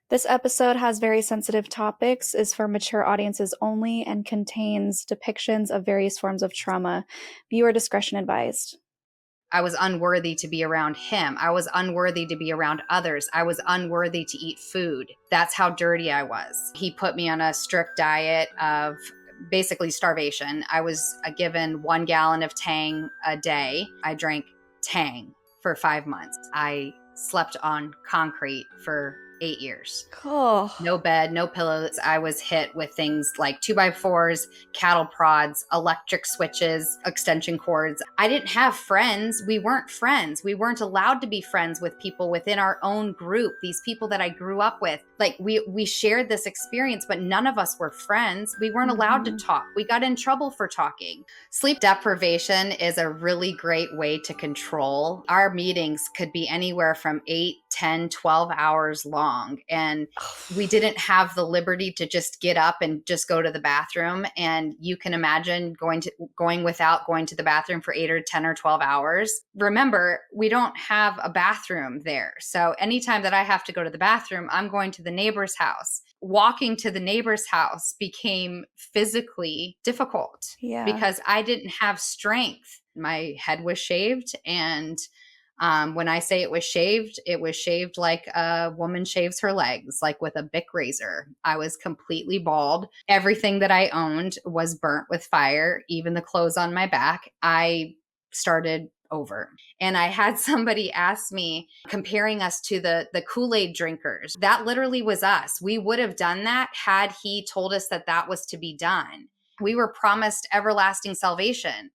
This episode has very sensitive topics, is for mature audiences only, and contains depictions of various forms of trauma. Viewer discretion advised. I was unworthy to be around him. I was unworthy to be around others. I was unworthy to eat food. That's how dirty I was. He put me on a strict diet of basically starvation. I was given 1 gallon of Tang a day. I drank Tang for 5 months. I slept on concrete for 8 years. Oh, No bed, no pillows. I was hit with things like 2x4s, cattle prods, electric switches, extension cords. I didn't have friends. We weren't friends. We weren't allowed to be friends with people within our own group, these people that I grew up with. Like we shared this experience, but none of us were friends. We weren't allowed to talk. We got in trouble for talking. Sleep deprivation is a really great way to control. Our meetings could be anywhere from 8, 10, 12 hours long. And we didn't have the liberty to just get up and just go to the bathroom. And you can imagine going without going to the bathroom for 8 or 10 or 12 hours. Remember, we don't have a bathroom there. So anytime that I have to go to the bathroom, I'm going to the neighbor's house. Walking to the neighbor's house became physically difficult because I didn't have strength. My head was shaved, and when I say it was shaved like a woman shaves her legs, like with a Bic razor. I was completely bald. Everything that I owned was burnt with fire, even the clothes on my back. I started over. And I had somebody ask me, comparing us to the Kool-Aid drinkers. That literally was us. We would have done that had he told us that that was to be done. We were promised everlasting salvation.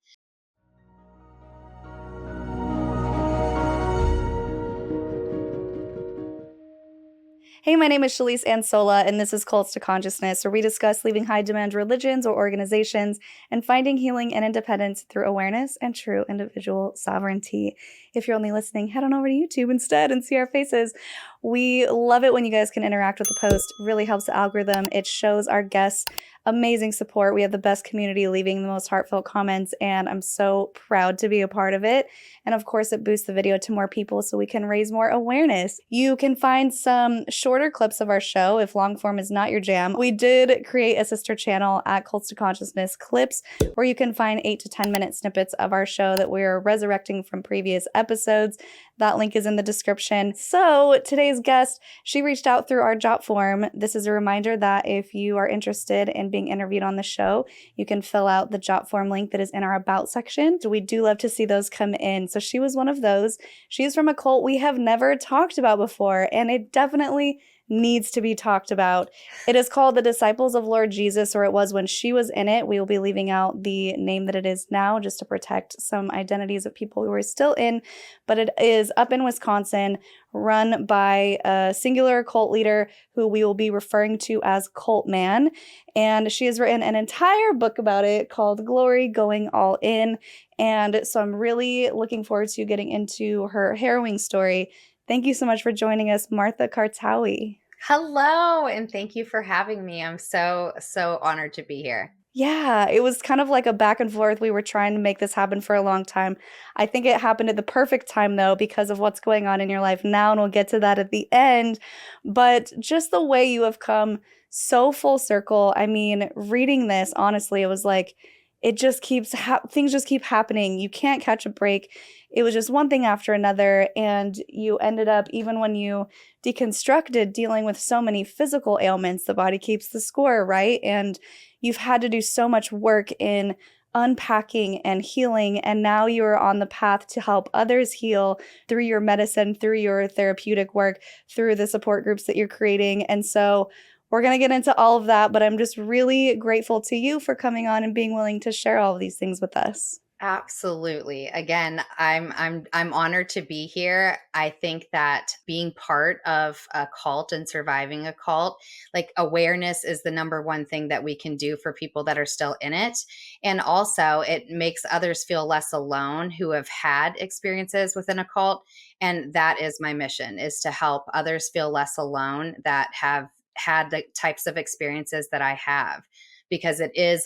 Hey, my name is Shalise Ansola, and this is Cults to Consciousness, where we discuss leaving high-demand religions or organizations and finding healing and independence through awareness and true individual sovereignty. If you're only listening, head on over to YouTube instead and see our faces. We love it when you guys can interact with the post. It really helps the algorithm. It shows our guests amazing support. We have the best community leaving the most heartfelt comments, and I'm so proud to be a part of it. And of course, it boosts the video to more people so we can raise more awareness. You can find some shorter clips of our show if long form is not your jam. We did create a sister channel at Cults to Consciousness Clips, where you can find 8 to 10 minute snippets of our show that we are resurrecting from previous episodes. That link is in the description. So today's guest, she reached out through our job form. This is a reminder that if you are interested in being interviewed on the show, you can fill out the job form link that is in our About section. We do love to see those come in. So she was one of those. She's from a cult we have never talked about before, and it definitely needs to be talked about. It is called the Disciples of Lord Jesus, or it was when she was in it. We will be leaving out the name that it is now just to protect some identities of people who are still in, but it is up in Wisconsin, run by a singular cult leader who we will be referring to as Cult Man. And she has written an entire book about it called Glory Going All In. And so I'm really looking forward to getting into her harrowing story. Thank you so much for joining us, Martha Kartaoui. Hello, and thank you for having me. I'm so honored to be here. Yeah, it was kind of like a back and forth. We were trying to make this happen for a long time. I think it happened at the perfect time, though, because of what's going on in your life now, and we'll get to that at the end. But just the way you have come so full circle. I mean, reading this, honestly, it was like, it just keeps, things just keep happening. You can't catch a break. It was just one thing after another, and you ended up, even when you deconstructed, dealing with so many physical ailments. The body keeps the score, right? And you've had to do so much work in unpacking and healing, and now you're on the path to help others heal through your medicine, through your therapeutic work, through the support groups that you're creating. And so we're going to get into all of that, but I'm just really grateful to you for coming on and being willing to share all of these things with us. Absolutely. Again, I'm honored to be here. I think that being part of a cult and surviving a cult, like awareness is the number one thing that we can do for people that are still in it. And also it makes others feel less alone who have had experiences within a cult. And that is my mission, is to help others feel less alone that have had the types of experiences that I have. because it is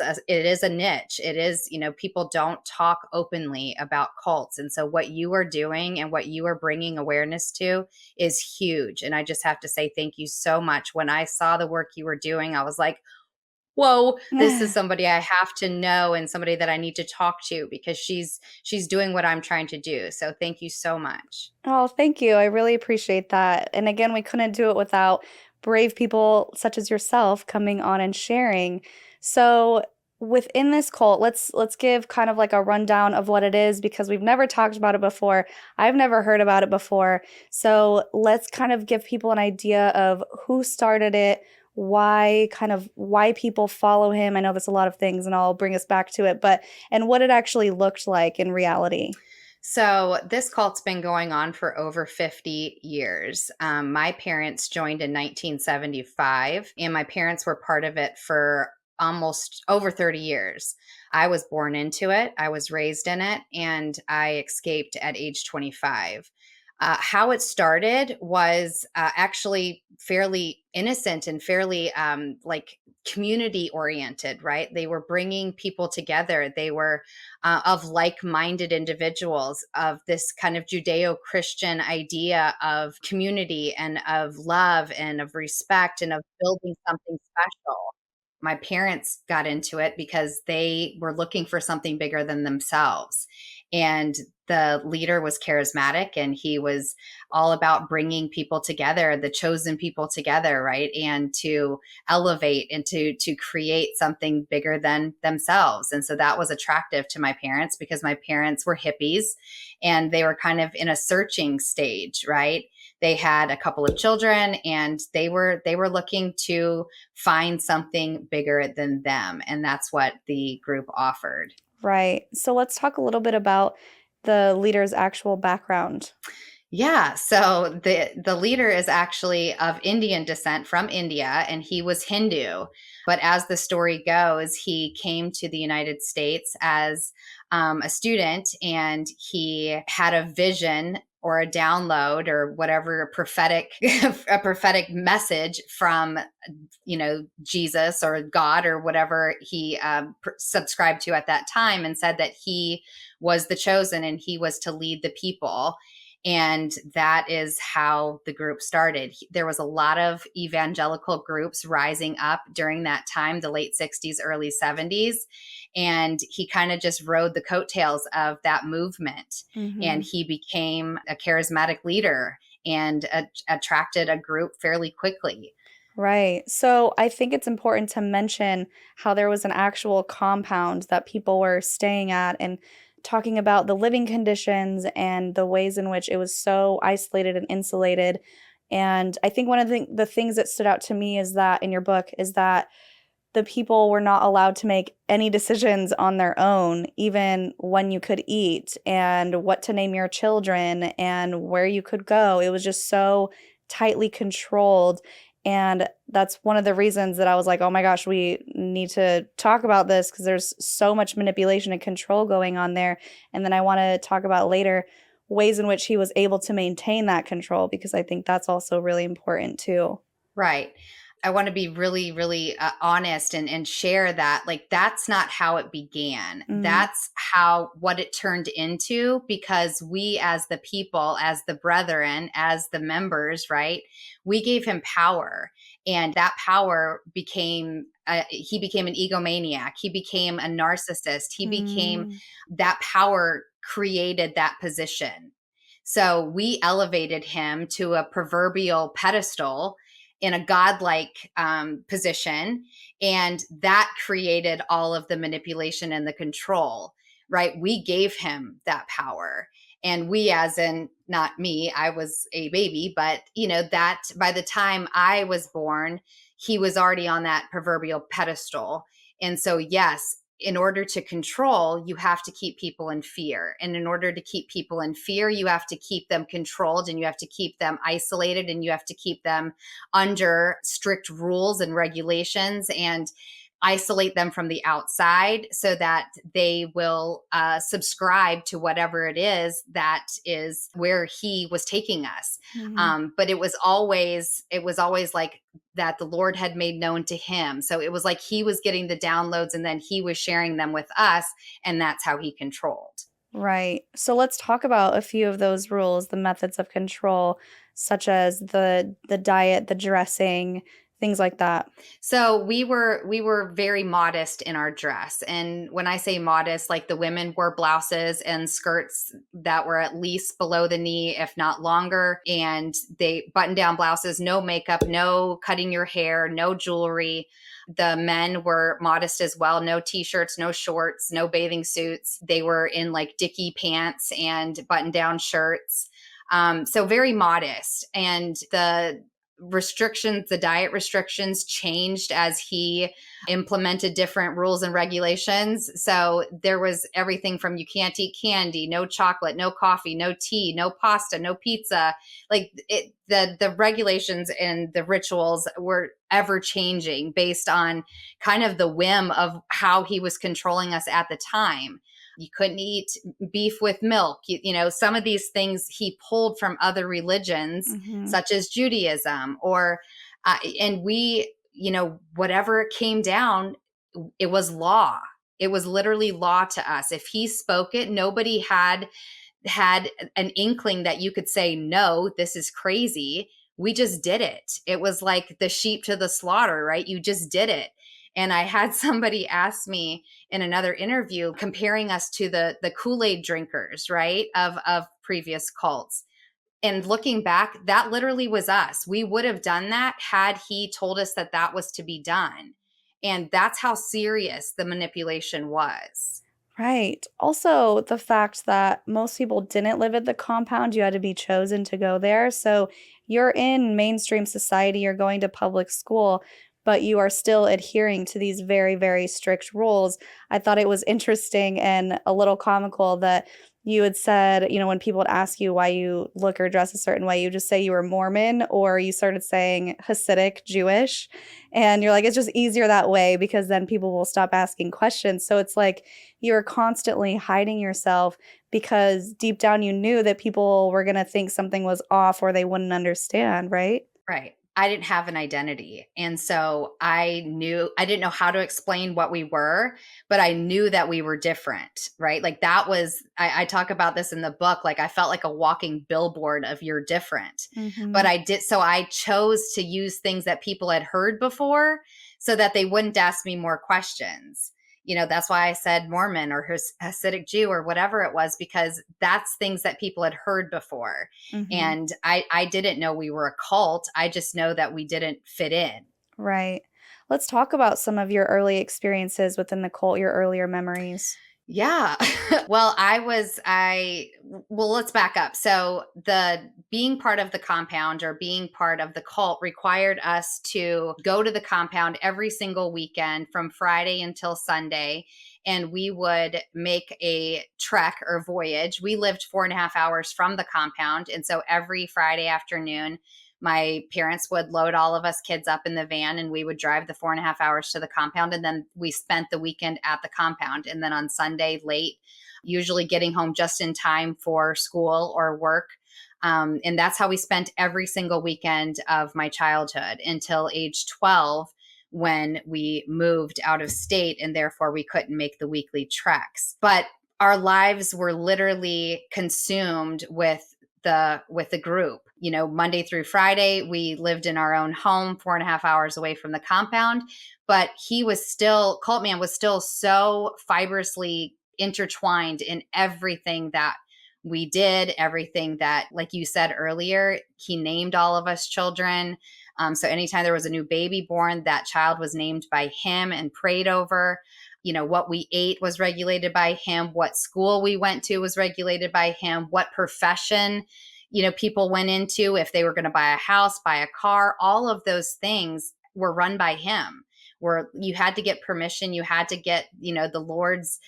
a niche. It is, people don't talk openly about cults. And so what you are doing and what you are bringing awareness to is huge. And I just have to say thank you so much. When I saw the work you were doing, I was like, whoa, this is somebody I have to know and somebody that I need to talk to, because she's doing what I'm trying to do. So thank you so much. Oh, thank you. I really appreciate that. And again, we couldn't do it without brave people such as yourself coming on and sharing. So, within this cult, let's give kind of like a rundown of what it is because we've never talked about it before. I've never heard about it before. So, let's kind of give people an idea of who started it, why people follow him. I know there's a lot of things and I'll bring us back to it, but and what it actually looked like in reality. So this cult's been going on for over 50 years. My parents joined in 1975, and my parents were part of it for almost over 30 years. I was born into it, I was raised in it, and I escaped at age 25. How it started was actually fairly innocent and fairly like community oriented, right? They were bringing people together. They were of like minded individuals, of this kind of Judeo Christian idea of community and of love and of respect and of building something special. My parents got into it because they were looking for something bigger than themselves. And the leader was charismatic, and he was all about bringing people together, the chosen people together, right? And to elevate and to create something bigger than themselves. And so that was attractive to my parents, because my parents were hippies and they were kind of in a searching stage, right? They had a couple of children, and they were looking to find something bigger than them, and that's what the group offered. Right. So let's talk a little bit about the leader's actual background. Yeah, so the leader is actually of Indian descent, from India, and he was Hindu. But as the story goes, he came to the United States as a student, and he had a vision or a download or whatever, a prophetic a prophetic message from Jesus or God or whatever he subscribed to at that time, and said that he was the chosen and he was to lead the people. And that is how the group started. There was a lot of evangelical groups rising up during that time, the late 60s, early 70s. And he kind of just rode the coattails of that movement. And Hmm. he became a charismatic leader and attracted a group fairly quickly. Right. So I think it's important to mention how there was an actual compound that people were staying at and talking about the living conditions and the ways in which it was so isolated and insulated. And I think one of the things that stood out to me is that in your book is that the people were not allowed to make any decisions on their own, even when you could eat and what to name your children and where you could go. It was just so tightly controlled. And that's one of the reasons that I was like, oh my gosh, we need to talk about this because there's so much manipulation and control going on there. And then I want to talk about later ways in which he was able to maintain that control because I think that's also really important too. Right. I want to be really, really honest and share that, like, that's not how it began. Mm, That's how what it turned into, because we, as the people, as the brethren, as the members, right, we gave him power. And that power became, he became an egomaniac. He became a narcissist. He became, mm, that power created that position. So we elevated him to a proverbial pedestal in a godlike position. And that created all of the manipulation and the control, right? We gave him that power. And we, as in not me, I was a baby, but that by the time I was born, he was already on that proverbial pedestal. And so, yes, in order to control, you have to keep people in fear. And in order to keep people in fear, you have to keep them controlled, and you have to keep them isolated, and you have to keep them under strict rules and regulations. And isolate them from the outside so that they will subscribe to whatever it is that is where he was taking us. But it was always like that the Lord had made known to him. So it was like he was getting the downloads and then he was sharing them with us, and that's how he controlled. Right. So let's talk about a few of those rules, the methods of control, such as the diet, the dressing, things like that. So we were very modest in our dress. And when I say modest, like the women wore blouses and skirts that were at least below the knee, if not longer. And they button down blouses, no makeup, no cutting your hair, no jewelry. The men were modest as well. No t-shirts, no shorts, no bathing suits. They were in like dicky pants and button down shirts. So very modest. And the diet restrictions changed as he implemented different rules and regulations. So there was everything from you can't eat candy, no chocolate, no coffee, no tea, no pasta, no pizza. The regulations and the rituals were ever changing based on kind of the whim of how he was controlling us at the time. You couldn't eat beef with milk. Some of these things he pulled from other religions, such as Judaism, and we, whatever it came down, it was law. It was literally law to us. If he spoke it, nobody had an inkling that you could say, no, this is crazy. We just did it. It was like the sheep to the slaughter, right? You just did it. And I had somebody ask me in another interview, comparing us to the Kool-Aid drinkers, right, of previous cults. And looking back, that literally was us. We would have done that had he told us that that was to be done. And that's how serious the manipulation was. Right. Also, the fact that most people didn't live at the compound, you had to be chosen to go there. So you're in mainstream society, you're going to public school, but you are still adhering to these very, very strict rules. I thought it was interesting and a little comical that you had said, when people would ask you why you look or dress a certain way, you just say you were Mormon, or you started saying Hasidic Jewish. And you're like, it's just easier that way because then people will stop asking questions. So it's like you're constantly hiding yourself because deep down you knew that people were going to think something was off or they wouldn't understand, right? Right. I didn't have an identity. And so I didn't know how to explain what we were, but I knew that we were different, right? Like that was, I talk about this in the book. Like I felt like a walking billboard of you're different. But I chose to use things that people had heard before so that they wouldn't ask me more questions. That's why I said Mormon or Hasidic Jew or whatever it was, because that's things that people had heard before. And I didn't know we were a cult. I just know that we didn't fit in. Right. Let's talk about some of your early experiences within the cult, your earlier memories. Yeah. Well, let's back up. So the being part of the compound or being part of the cult required us to go to the compound every single weekend from Friday until Sunday. And we would make a trek or voyage. We lived 4.5 hours from the compound. And so every Friday afternoon, my parents would load all of us kids up in the van and we would drive the 4.5 hours to the compound. And then we spent the weekend at the compound. And then on Sunday late, usually getting home just in time for school or work. And that's how we spent every single weekend of my childhood until age 12, when we moved out of state and therefore we couldn't make the weekly treks. But our lives were literally consumed with the group. Monday through Friday, we lived in our own home 4.5 hours away from the compound, but Cult Man was still so fibrously intertwined in everything that we did, everything that, like you said earlier, he named all of us children. So anytime there was a new baby born, that child was named by him and prayed over. What we ate was regulated by him. What school we went to was regulated by him. What profession, people went into, if they were going to buy a house, buy a car, all of those things were run by him, where you had to get permission. You had to get, the Lord's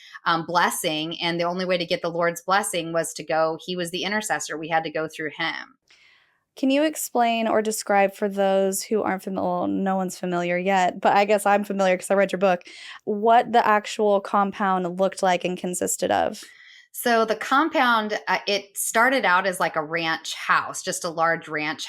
blessing. And the only way to get the Lord's blessing was to go, he was the intercessor. We had to go through him. Can you explain or describe for those who aren't familiar? Well, no one's familiar yet, but I guess I'm familiar because I read your book, what the actual compound looked like and consisted of? So the compound, it started out as like a ranch house, just a large ranch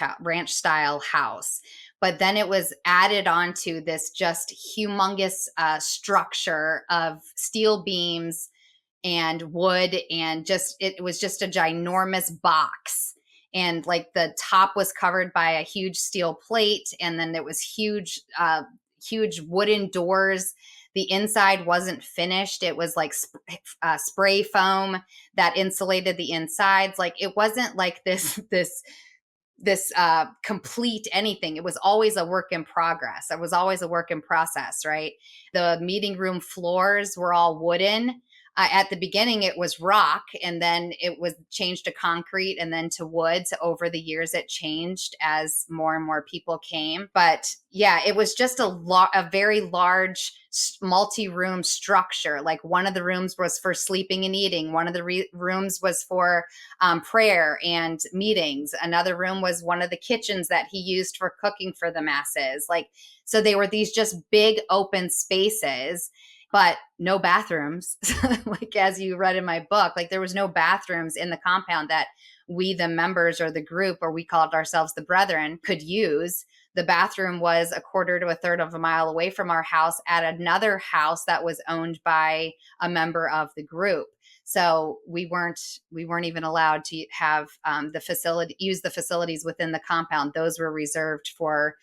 style house. But then it was added onto this just humongous structure of steel beams and wood, and just it was just a ginormous box. And like the top was covered by a huge steel plate, and then there was huge wooden doors. The inside wasn't finished. It was like spray foam that insulated the insides. Like it wasn't like this complete anything. It was always a work in progress. It was always a work in process, right? The meeting room floors were all wooden. At the beginning, it was rock, and then it was changed to concrete, and then to wood. So over the years, it changed as more and more people came. But yeah, it was just a very large multi-room structure. Like one of the rooms was for sleeping and eating. One of the rooms was for prayer and meetings. Another room was one of the kitchens that he used for cooking for the masses. Like, so they were these just big open spaces, but no bathrooms. Like, as you read in my book, like there was no bathrooms in the compound that we, the members or the group, or we called ourselves the brethren, could use. The bathroom was a quarter to a third of a mile away from our house at another house that was owned by a member of the group. So we weren't even allowed to have use the facilities within the compound. Those were reserved for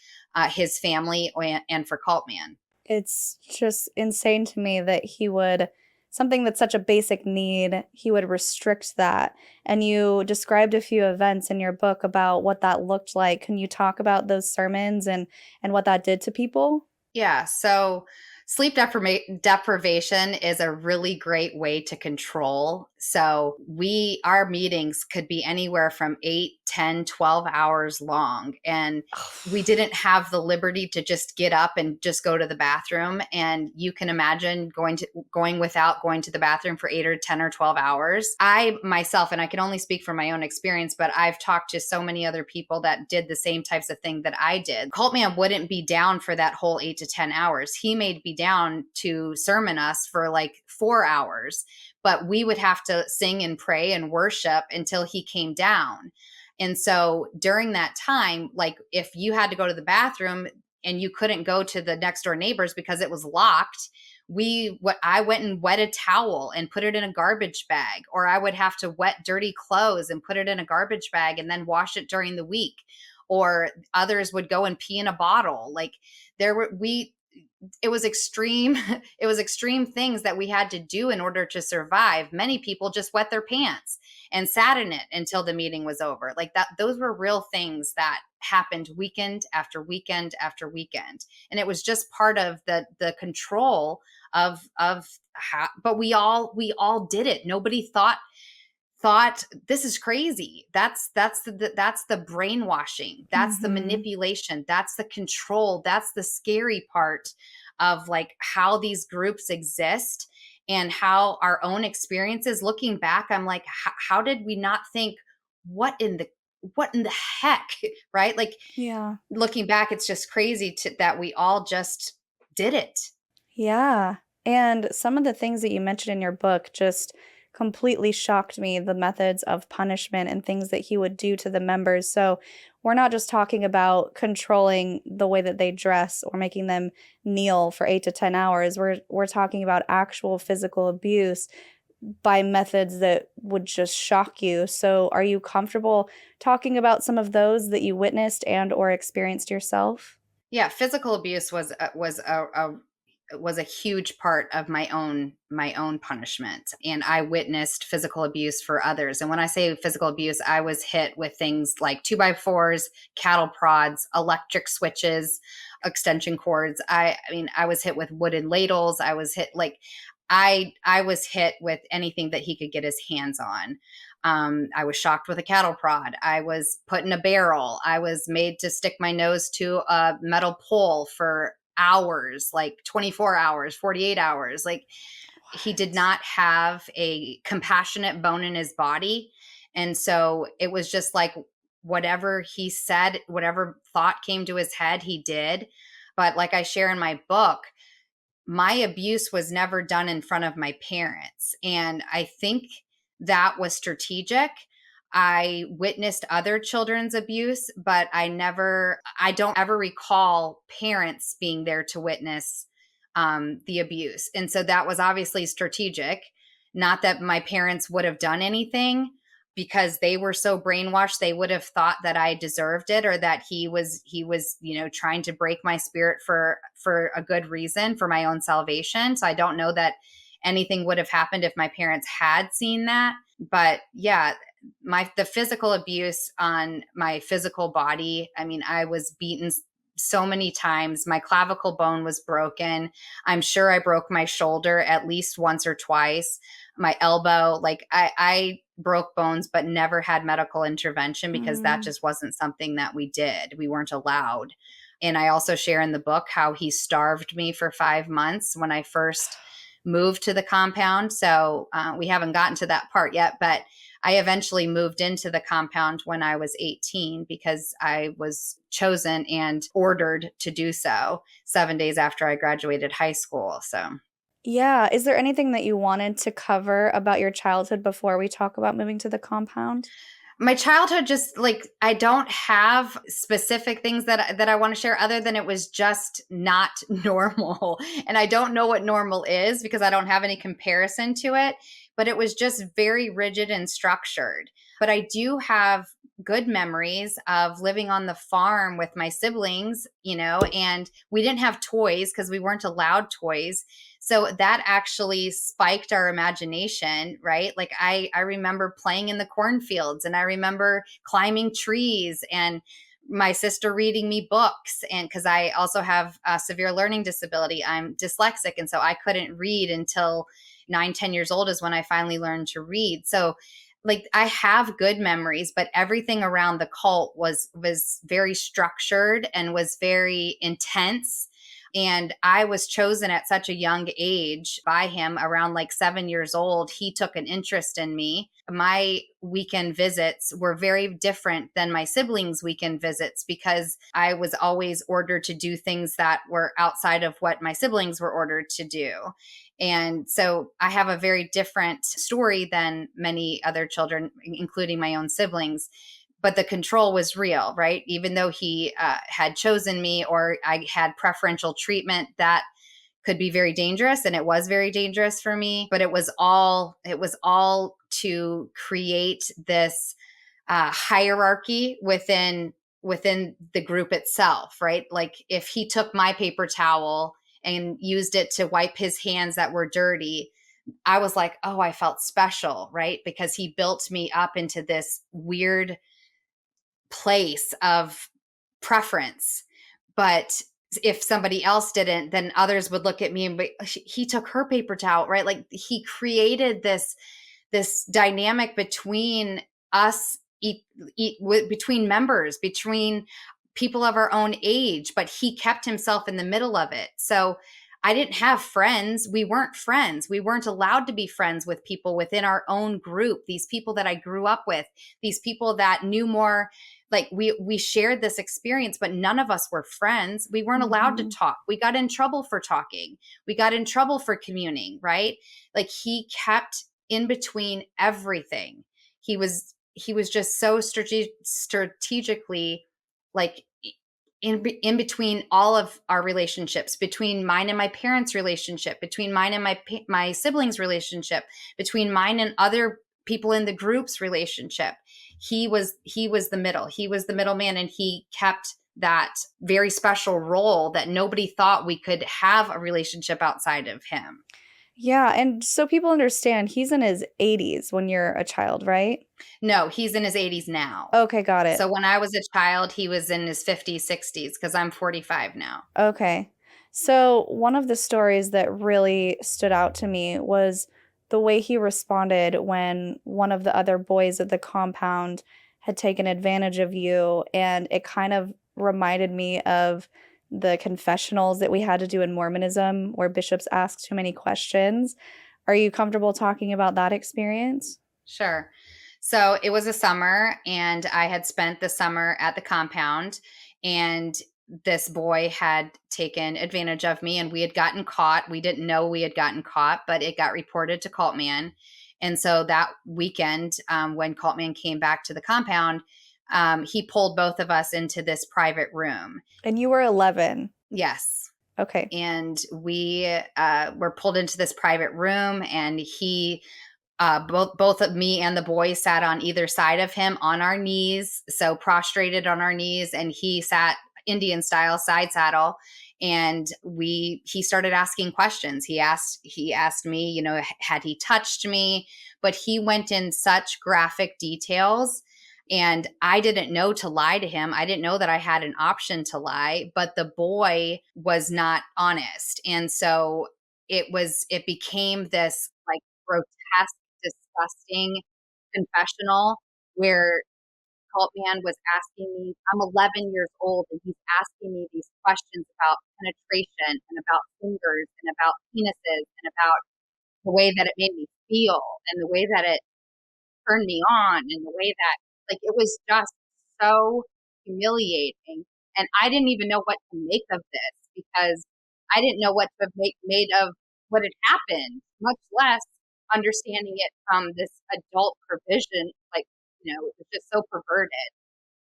his family and for Cultman. It's just insane to me that he would, something that's such a basic need, he would restrict that. And you described a few events in your book about what that looked like. Can you talk about those sermons and what that did to people? Yeah. So sleep deprivation is a really great way to control. So our meetings could be anywhere from 8, 10, 12 hours long. And we didn't have the liberty to just get up and just go to the bathroom. And you can imagine going without going to the bathroom for 8 or 10 or 12 hours. I myself, and I can only speak from my own experience, but I've talked to so many other people that did the same types of thing that I did. Cultman wouldn't be down for that whole 8 to 10 hours. He may be down to sermon us for like 4 hours, but we would have to sing and pray and worship until he came down. And so during that time, like if you had to go to the bathroom and you couldn't go to the next door neighbors because it was locked, I went and wet a towel and put it in a garbage bag, or I would have to wet dirty clothes and put it in a garbage bag and then wash it during the week. Or others would go and pee in a bottle. Like it was extreme. It was extreme things that we had to do in order to survive. Many people just wet their pants and sat in it until the meeting was over. Like that, those were real things that happened weekend after weekend after weekend. And it was just part of the control of how, but we all did it. Nobody thought this is crazy. That's the brainwashing. That's the Mhm. manipulation. That's the control. That's the scary part of like how these groups exist and how our own experiences. Looking back, I'm like, how did we not think, what in the heck, right? Like Yeah. looking back, it's just crazy that we all just did it. Yeah. And some of the things that you mentioned in your book just completely shocked me, the methods of punishment and things that he would do to the members. So, we're not just talking about controlling the way that they dress or making them kneel for 8 to 10 hours. We're talking about actual physical abuse by methods that would just shock you. So, are you comfortable talking about some of those that you witnessed and or experienced yourself? Yeah, physical abuse was a huge part of my own punishment, and I witnessed physical abuse for others. And when I say physical abuse, I was hit with things like 2x4s, cattle prods, electric switches, extension cords. I mean, I was hit with wooden ladles. I was hit like I was hit with anything that he could get his hands on. I was shocked with a cattle prod. I was put in a barrel. I was made to stick my nose to a metal pole for hours, like 24 hours, 48 hours. Like he did What? not have a compassionate bone in his body. And so it was just like whatever he said, whatever thought came to his head, he did. But like I share in my book, my abuse was never done in front of my parents. And I think that was strategic. I witnessed other children's abuse, but I don't ever recall parents being there to witness the abuse. And so that was obviously strategic. Not that my parents would have done anything, because they were so brainwashed, they would have thought that I deserved it, or that he was, trying to break my spirit for a good reason, for my own salvation. So I don't know that anything would have happened if my parents had seen that. But yeah, the physical abuse on my physical body, I mean, I was beaten so many times. My clavicle bone was broken. I'm sure I broke my shoulder at least once or twice. My elbow, like I broke bones, but never had medical intervention, because that just wasn't something that we did. We weren't allowed. And I also share in the book how he starved me for 5 months when I first moved to the compound. So we haven't gotten to that part yet, but I eventually moved into the compound when I was 18, because I was chosen and ordered to do so 7 days after I graduated high school. So Yeah. Is there anything that you wanted to cover about your childhood before we talk about moving to the compound? my childhood, just like, I don't have specific things that I want to share, other than it was just not normal. And I don't know what normal is, because I don't have any comparison to it, but it was just very rigid and structured. But I do have good memories of living on the farm with my siblings, and we didn't have toys because we weren't allowed toys. So that actually spiked our imagination, right? Like I remember playing in the cornfields, and I remember climbing trees, and my sister reading me books. And because I also have a severe learning disability, I'm dyslexic. And so I couldn't read until 9, 10 years old is when I finally learned to read. So like, I have good memories, but everything around the cult was very structured and was very intense. And I was chosen at such a young age by him. Around like 7 years old, he took an interest in me. My weekend visits were very different than my siblings' weekend visits, because I was always ordered to do things that were outside of what my siblings were ordered to do. And so I have a very different story than many other children, including my own siblings. But the control was real, right? Even though he had chosen me, or I had preferential treatment, that could be very dangerous. And it was very dangerous for me. But it was all to create this hierarchy within the group itself, right? Like, if he took my paper towel and used it to wipe his hands that were dirty, I was like, oh, I felt special, right? Because he built me up into this weird place of preference. But if somebody else didn't, then others would look at me and be, he took her paper towel, right? Like, he created this dynamic between us, between members, between people of our own age, but he kept himself in the middle of it. So I didn't have friends. We weren't friends. We weren't allowed to be friends with people within our own group. These people that I grew up with, these people that knew more, like we shared this experience, but none of us were friends. We weren't allowed to talk. We got in trouble for talking. We got in trouble for communing, right? Like, he kept in between everything. He was just so strategically, like, in between all of our relationships, between mine and my parents' relationship, between mine and my siblings' relationship, between mine and other people in the group's relationship. He was the middle. He was the middleman, and he kept that very special role that nobody thought we could have a relationship outside of him. Yeah, and so people understand, he's in his 80s when you're a child, right? No, he's in his 80s now. Okay, got it. So when I was a child, he was in his 50s, 60s, because I'm 45 now. Okay. So one of the stories that really stood out to me was the way he responded when one of the other boys at the compound had taken advantage of you, and it kind of reminded me of the confessionals that we had to do in Mormonism, where bishops ask too many questions. Are you comfortable talking about that experience? Sure. So it was a summer, and I had spent the summer at the compound, and this boy had taken advantage of me, and we had gotten caught. We didn't know we had gotten caught, but it got reported to Cultman. And so that weekend, when Cultman came back to the compound, he pulled both of us into this private room. And you were 11. Yes. Okay. And we were pulled into this private room, and he both of me and the boy sat on either side of him on our knees, so prostrated on our knees, and he sat Indian style side saddle. And he started asking questions. He asked me, had he touched me? But he went in such graphic details, and I didn't know to lie to him. I didn't know that I had an option to lie, but the boy was not honest. And so it became this like grotesque, disgusting confessional where Cultman was asking me, I'm 11 years old, and he's asking me these questions about penetration and about fingers and about penises and about the way that it made me feel and the way that it turned me on and the way that, like, it was just so humiliating. And I didn't even know what to make of this because I didn't know what to make made of what had happened, much less understanding it from this adult provision. Like, it was just so perverted.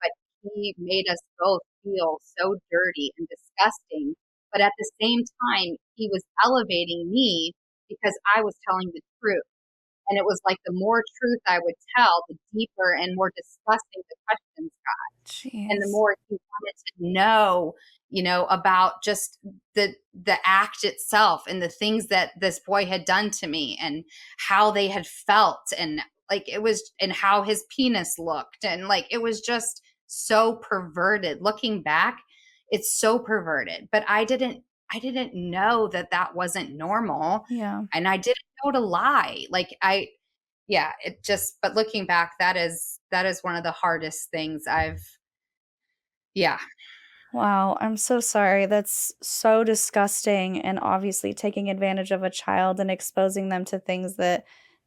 But he made us both feel so dirty and disgusting. But at the same time, he was elevating me because I was telling the truth. And it was like the more truth I would tell, the deeper and more disgusting the questions got. And the Jeez. more he wanted to know, about just the act itself and the things that this boy had done to me and how they had felt, and like it was, and how his penis looked, and like it was just so perverted. Looking back, it's so perverted. But I didn't know that that wasn't normal, Yeah. and I didn't know to lie. Yeah, it just, but looking back, that is one of the hardest things yeah. Wow, I'm so sorry. That's so disgusting and obviously taking advantage of a child and exposing them to things that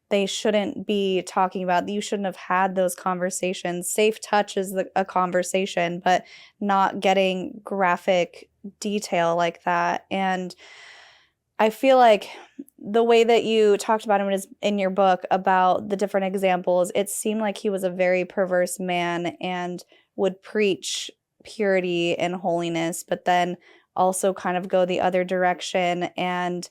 they shouldn't be talking about. You shouldn't have had those conversations. Safe touch is a conversation, but not getting graphic detail like that. And I feel like the way that you talked about him is in your book about the different examples, it seemed like he was a very perverse man and would preach purity and holiness, but then also kind of go the other direction. And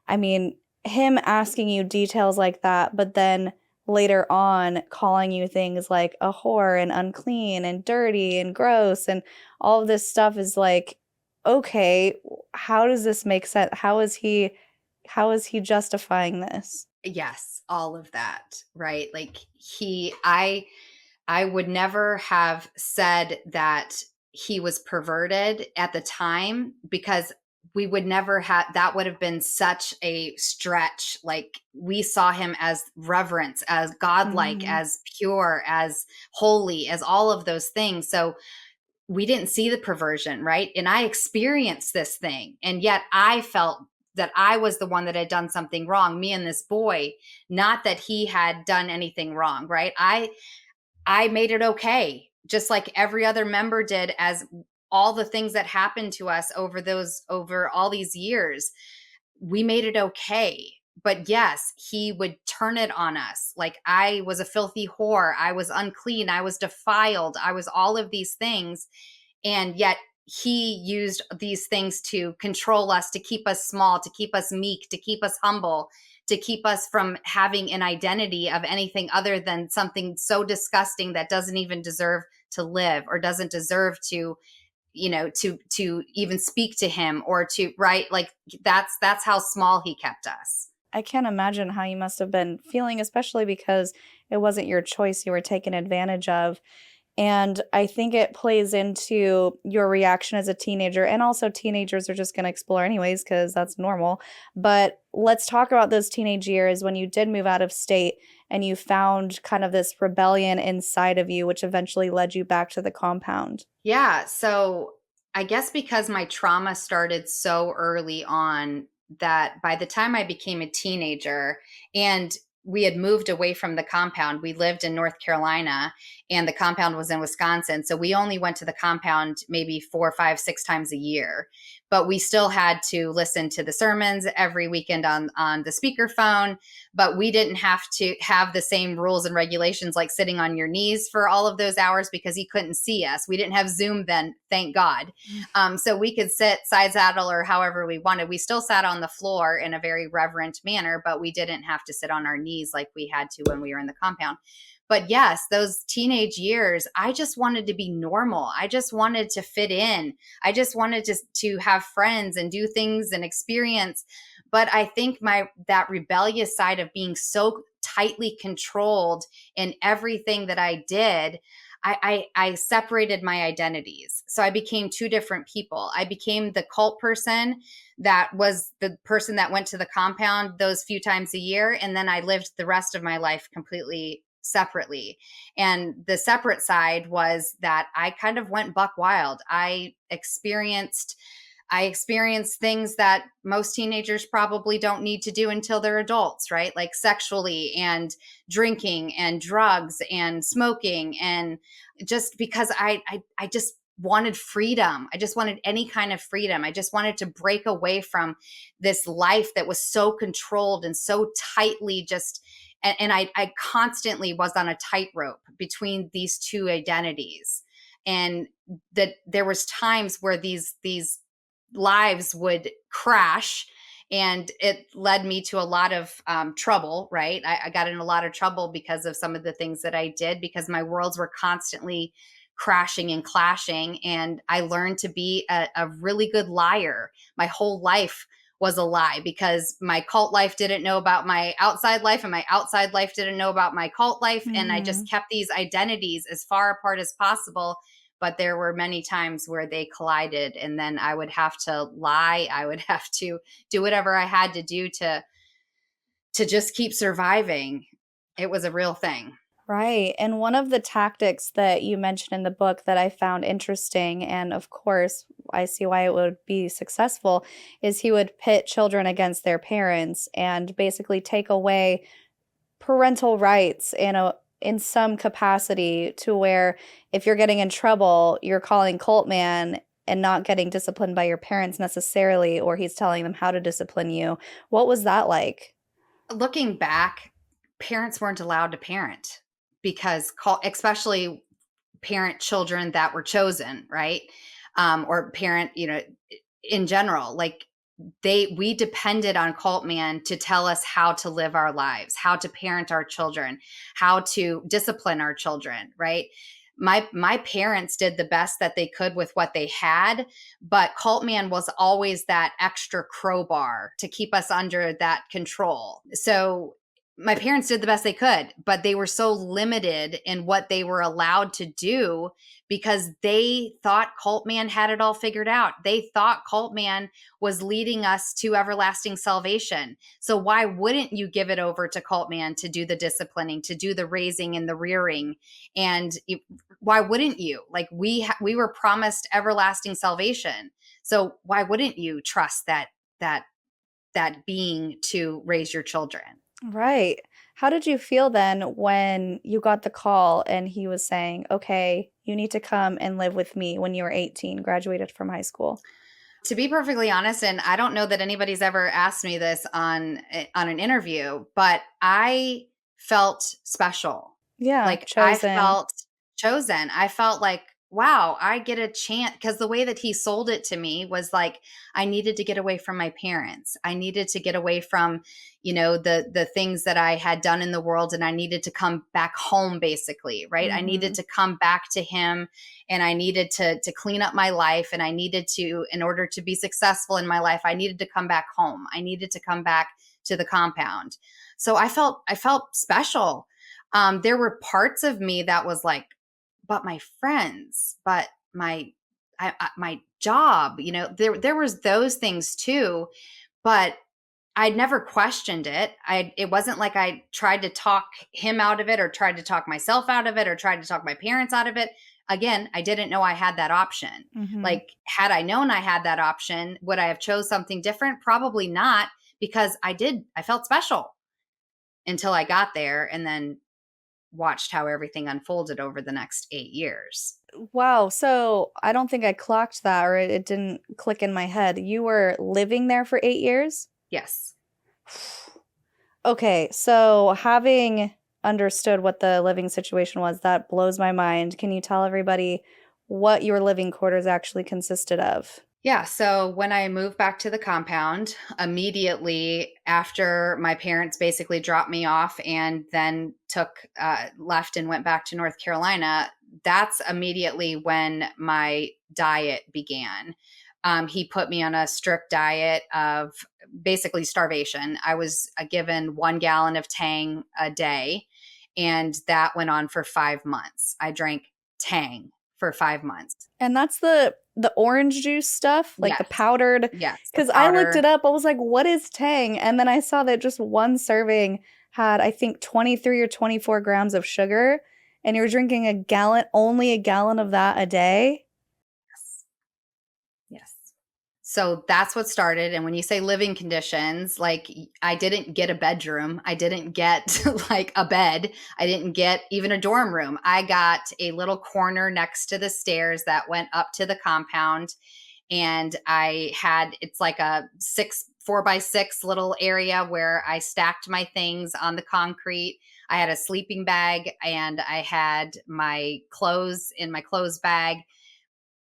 I mean, him asking you details like that, but then later on calling you things like a whore and unclean and dirty and gross and all of this stuff is like, okay, how does this make sense? How is he justifying this? Yes, all of that, right? Like I would never have said that he was perverted at the time because we would never have, that would have been such a stretch. Like we saw him as reverence, as godlike, Mhm. as pure, as holy, as all of those things. So we didn't see the perversion, right? And I experienced this thing. And yet I felt that I was the one that had done something wrong, me and this boy, not that he had done anything wrong, right? I made it okay, just like every other member did, as all the things that happened to us over all these years. We made it okay. But yes, he would turn it on us. Like I was a filthy whore. I was unclean. I was defiled. I was all of these things. And yet he used these things to control us, to keep us small, to keep us meek, to keep us humble, to keep us from having an identity of anything other than something so disgusting that doesn't even deserve to live or doesn't deserve to, to even speak to him or to, right? Like that's how small he kept us. I can't imagine how you must have been feeling, especially because it wasn't your choice, you were taken advantage of. And I think it plays into your reaction as a teenager, and also teenagers are just gonna explore anyways because that's normal. But let's talk about those teenage years when you did move out of state and you found kind of this rebellion inside of you, which eventually led you back to the compound. Yeah. So I guess because my trauma started so early on, that by the time I became a teenager, and we had moved away from the compound. We lived in North Carolina and the compound was in Wisconsin. So we only went to the compound maybe 4, 5, 6 times a year, but we still had to listen to the sermons every weekend on the speakerphone. But we didn't have to have the same rules and regulations like sitting on your knees for all of those hours because he couldn't see us. We didn't have Zoom then, thank God. So we could sit side saddle or however we wanted. We still sat on the floor in a very reverent manner, but we didn't have to sit on our knees like we had to when we were in the compound. But yes, those teenage years, I just wanted to be normal. I just wanted to fit in. I just wanted to have friends and do things and experience. But I think that rebellious side of being so tightly controlled in everything that I did, I separated my identities. So I became two different people. I became the cult person that was the person that went to the compound those few times a year. And then I lived the rest of my life completely separately. And the separate side was that I kind of went buck wild. I experienced things that most teenagers probably don't need to do until they're adults, right? Like sexually and drinking and drugs and smoking. And just because I just wanted freedom. I just wanted any kind of freedom. I just wanted to break away from this life that was so controlled and so tightly and I constantly was on a tightrope between these two identities. And that there was times where these lives would crash, and it led me to a lot of trouble, right? I got in a lot of trouble because of some of the things that I did, because my worlds were constantly crashing and clashing. And I learned to be a really good liar. My whole life was a lie because my cult life didn't know about my outside life and my outside life didn't know about my cult life. And I just kept these identities as far apart as possible. But there were many times where they collided, and then I would have to lie. I would have to do whatever I had to do to just keep surviving. It was a real thing. Right. And one of the tactics that you mentioned in the book that I found interesting, and of course, I see why it would be successful, is he would pit children against their parents and basically take away parental rights in some capacity, to where if you're getting in trouble, you're calling Cult Man and not getting disciplined by your parents necessarily, or he's telling them how to discipline you. What was that like? Looking back, parents weren't allowed to parent because especially parent children that were chosen, right? Or parent, in general, like we depended on Cult Man to tell us how to live our lives, how to parent our children, how to discipline our children, right? My parents did the best that they could with what they had, but Cult Man was always that extra crowbar to keep us under that control. So my parents did the best they could, but they were so limited in what they were allowed to do because they thought Cult Man had it all figured out. They thought Cult Man was leading us to everlasting salvation. So why wouldn't you give it over to Cult Man to do the disciplining, to do the raising and the rearing? And why wouldn't you? Like we were promised everlasting salvation. So why wouldn't you trust that being to raise your children? Right. How did you feel then when you got the call and he was saying, okay, you need to come and live with me when you were 18, graduated from high school? To be perfectly honest, and I don't know that anybody's ever asked me this on an interview, but I felt special. Yeah, Like I chosen. felt chosen. I felt like, wow, I get a chance, because the way that he sold it to me was like I needed to get away from my parents. I needed to get away from, the things that I had done in the world, and I needed to come back home basically, right? I needed Mhm. to come back to him, and I needed to clean up my life, and I needed to, in order to be successful in my life, I needed to come back home. I needed to come back to the compound. So I felt special. There were parts of me that was like, but my friends, but my job, there was those things too, but I'd never questioned it. It wasn't like I tried to talk him out of it or tried to talk myself out of it or tried to talk my parents out of it. Again, I didn't know I had that option. Mhm. Like, had I known I had that option, would I have chose something different? Probably not, because I felt special. until I got there, and then watched how everything unfolded over the next 8 years. Wow. So I don't think I clocked that, or it didn't click in my head. You were living there for 8 years? Yes. Okay. So having understood what the living situation was, that blows my mind. Can you tell everybody what your living quarters actually consisted of? Yeah. So when I moved back to the compound, immediately after my parents basically dropped me off and then left and went back to North Carolina, that's immediately when my diet began. He put me on a strict diet of basically starvation. I was given 1 gallon of Tang a day, and that went on for 5 months. I drank Tang for 5 months. And that's the orange juice stuff, like the Yes. powdered. Yes. The Because I looked it powder. up. I was like, what is Tang? And then I saw that just one serving had, I think, 23 or 24 grams of sugar. And you're drinking only a gallon of that a day. Yes. Yes. So that's what started. And when you say living conditions, like I didn't get a bedroom. I didn't get like a bed. I didn't get even a dorm room. I got a little corner next to the stairs that went up to the compound. And it's like a 4x6 little area where I stacked my things on the concrete. I had a sleeping bag and I had my clothes in my clothes bag.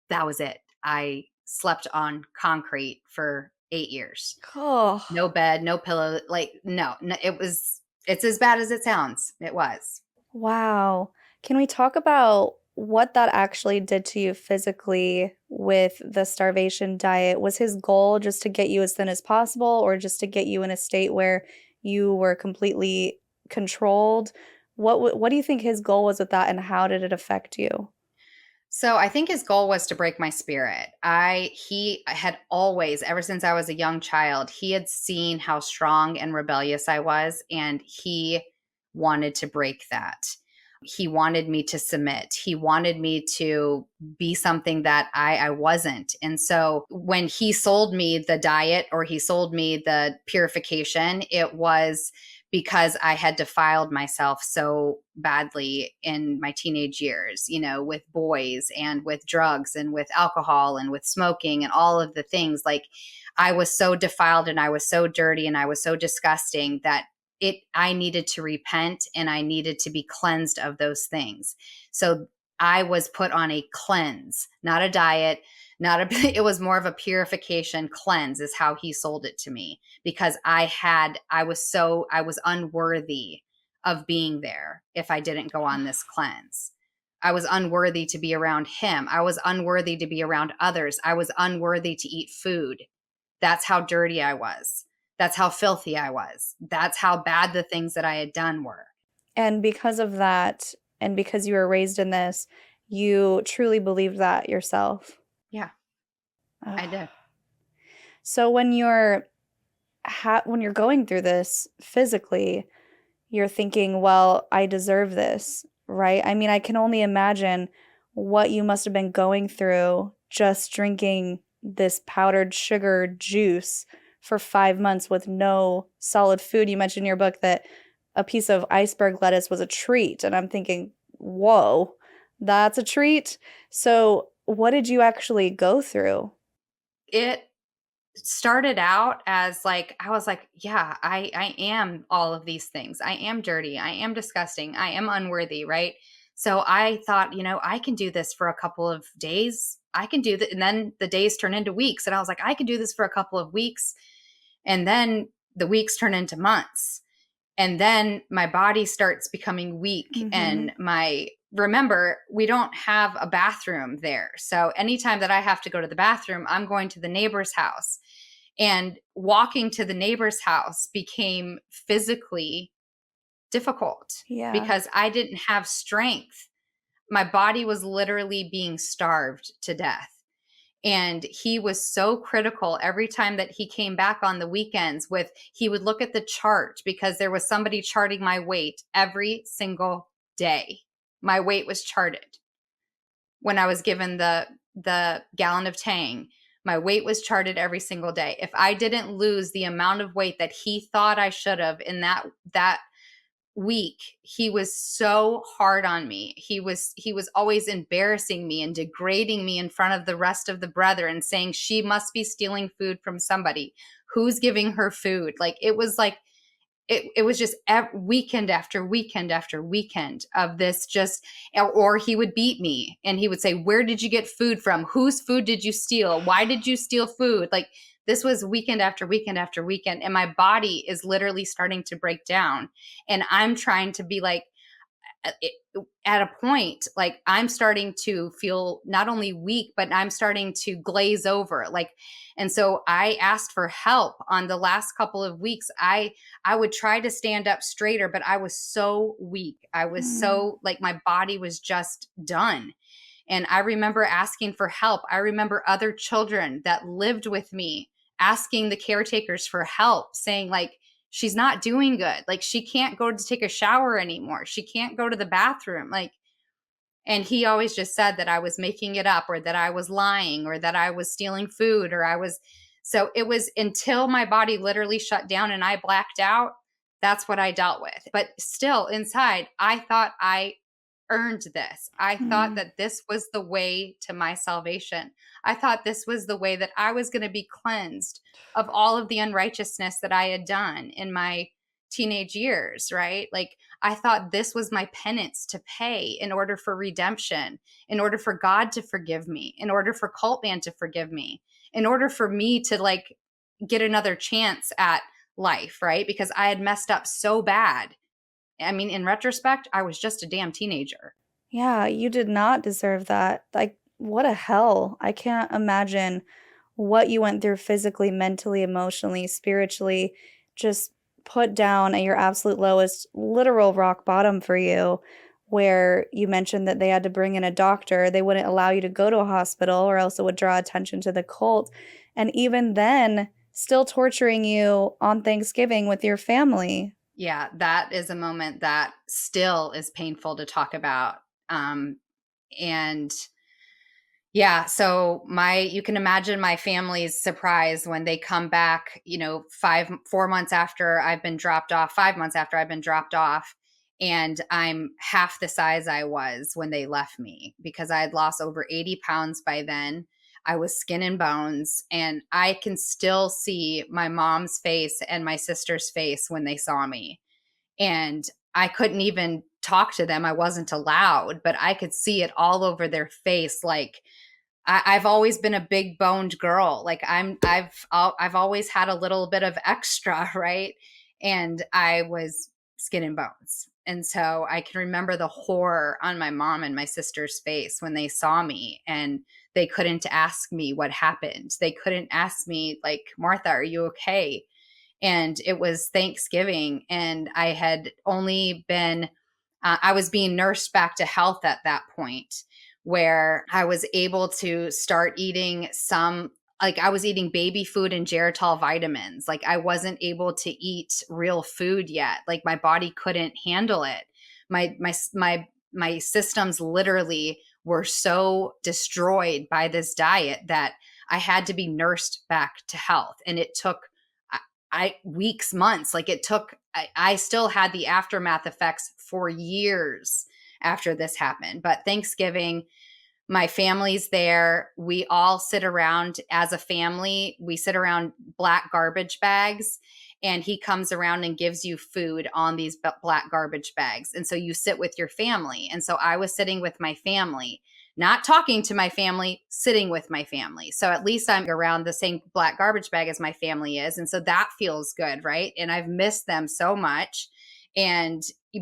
That was it. I slept on concrete for 8 years. Oh, No bed, no pillow. Like, no, it's as bad as it sounds. It was. wow. Can we talk about what that actually did to you physically with the starvation diet? Was his goal just to get you as thin as possible, or just to get you in a state where you were completely controlled? What do you think his goal was with that, and how did it affect you? So I think his goal was to break my spirit. He had always, ever since I was a young child, he had seen how strong and rebellious I was, and he wanted to break that. He wanted me to submit. He wanted me to be something that I wasn't. And so when he sold me the diet, or he sold me the purification, it was because I had defiled myself so badly in my teenage years, with boys and with drugs and with alcohol and with smoking and all of the things. Like, I was so defiled and I was so dirty and I was so disgusting that I needed to repent and I needed to be cleansed of those things. So I was put on a cleanse, not a diet, it was more of a purification cleanse is how he sold it to me, because I was unworthy of being there if I didn't go on this cleanse. I was unworthy to be around him. I was unworthy to be around others. I was unworthy to eat food. That's how dirty I was. That's how filthy I was. That's how bad the things that I had done were. And because of that, and because you were raised in this, you truly believed that yourself. Yeah, I Ugh. did. So when you're going through this physically, you're thinking, well, I deserve this, right? I mean, I can only imagine what you must have been going through just drinking this powdered sugar juice for 5 months with no solid food. You mentioned in your book that a piece of iceberg lettuce was a treat. And I'm thinking, whoa, that's a treat. So, what did you actually go through? It started out as like, I was like, yeah, I am all of these things. I am dirty. I am disgusting. I am unworthy, right? So I thought, I can do this for a couple of days. I can do that. And then the days turn into weeks. And I was like, I can do this for a couple of weeks. And then the weeks turn into months. And then my body starts becoming weak. Mm-hmm. And remember, we don't have a bathroom there. So anytime that I have to go to the bathroom, I'm going to the neighbor's house. And walking to the neighbor's house became physically difficult Yeah. because I didn't have strength. My body was literally being starved to death. And he was so critical every time that he came back on the weekends he would look at the chart, because there was somebody charting my weight every single day. My weight was charted. When I was given the gallon of Tang, my weight was charted every single day. If I didn't lose the amount of weight that he thought I should have in that week, he was so hard on me. He was always embarrassing me and degrading me in front of the rest of the brethren, saying she must be stealing food from somebody. Who's giving her food? Like, it was like, it was just weekend after weekend after weekend of this, just, or he would beat me and he would say, where did you get food from? Whose food did you steal? Why did you steal food? Like, this was weekend after weekend after weekend. And my body is literally starting to break down. And I'm trying to be like, at a point, like, I'm starting to feel not only weak, but I'm starting to glaze over. Like, and so I asked for help on the last couple of weeks. I would try to stand up straighter, but I was so weak. I was so, like, my body was just done. And I remember asking for help. I remember other children that lived with me asking the caretakers for help, saying, like, she's not doing good. Like, she can't go to take a shower anymore. She can't go to the bathroom. Like, and he always just said that I was making it up, or that I was lying, or that I was stealing food, or I was. So it was until my body literally shut down and I blacked out. That's what I dealt with. But still inside, I thought I earned this. I thought that this was the way to my salvation. I thought this was the way that I was going to be cleansed of all of the unrighteousness that I had done in my teenage years, right? Like, I thought this was my penance to pay in order for redemption, in order for God to forgive me, in order for Cult Man to forgive me, in order for me to, like, get another chance at life, right? Because I had messed up so bad. I mean, in retrospect, I was just a damn teenager. Yeah, you did not deserve that. Like, what a hell. I can't imagine what you went through physically, mentally, emotionally, spiritually, just put down at your absolute lowest, literal rock bottom for you, where you mentioned that they had to bring in a doctor. They wouldn't allow you to go to a hospital, or else it would draw attention to the cult. And even then, still torturing you on Thanksgiving with your family. Yeah, that is a moment that still is painful to talk about. And yeah, so you can imagine my family's surprise when they come back, 4 months after I've been dropped off, 5 months after I've been dropped off, and I'm half the size I was when they left me, because I had lost over 80 pounds by then. I was skin and bones, and I can still see my mom's face and my sister's face when they saw me. And I couldn't even talk to them. I wasn't allowed, but I could see it all over their face. Like, I've always been a big boned girl. Like, I've always had a little bit of extra, right? And I was skin and bones. And so I can remember the horror on my mom and my sister's face when they saw me, and they couldn't ask me what happened. They couldn't ask me, like, Martha, are you okay? And it was Thanksgiving, and I had only been I was being nursed back to health at that point, where I was able to start eating I was eating baby food and Geritol vitamins. Like, I wasn't able to eat real food yet. Like, my body couldn't handle it. My systems literally were so destroyed by this diet that I had to be nursed back to health. And it took weeks, months. Like, it took, I still had the aftermath effects for years after this happened. But Thanksgiving, my family's there. We all sit around as a family. We sit around black garbage bags, and he comes around and gives you food on these black garbage bags. And so you sit with your family. And so I was sitting with my family, not talking to my family, sitting with my family. So at least I'm around the same black garbage bag as my family is. And so that feels good, right? And I've missed them so much.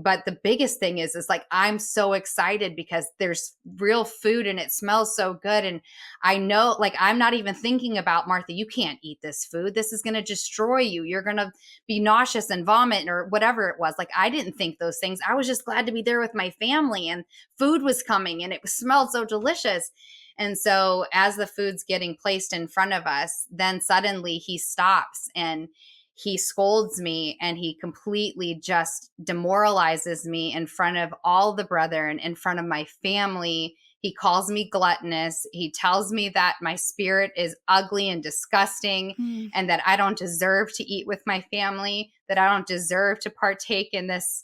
But the biggest thing is like, I'm so excited because there's real food and it smells so good. And I know, like, I'm not even thinking about, Martha, you can't eat this food. This is going to destroy you. You're going to be nauseous and vomit or whatever it was. Like, I didn't think those things. I was just glad to be there with my family, and food was coming and it smelled so delicious. And so as the food's getting placed in front of us, then suddenly he stops and he scolds me, and he completely just demoralizes me in front of all the brethren, in front of my family. He calls me gluttonous. He tells me that my spirit is ugly and disgusting, and that I don't deserve to eat with my family, that I don't deserve to partake in this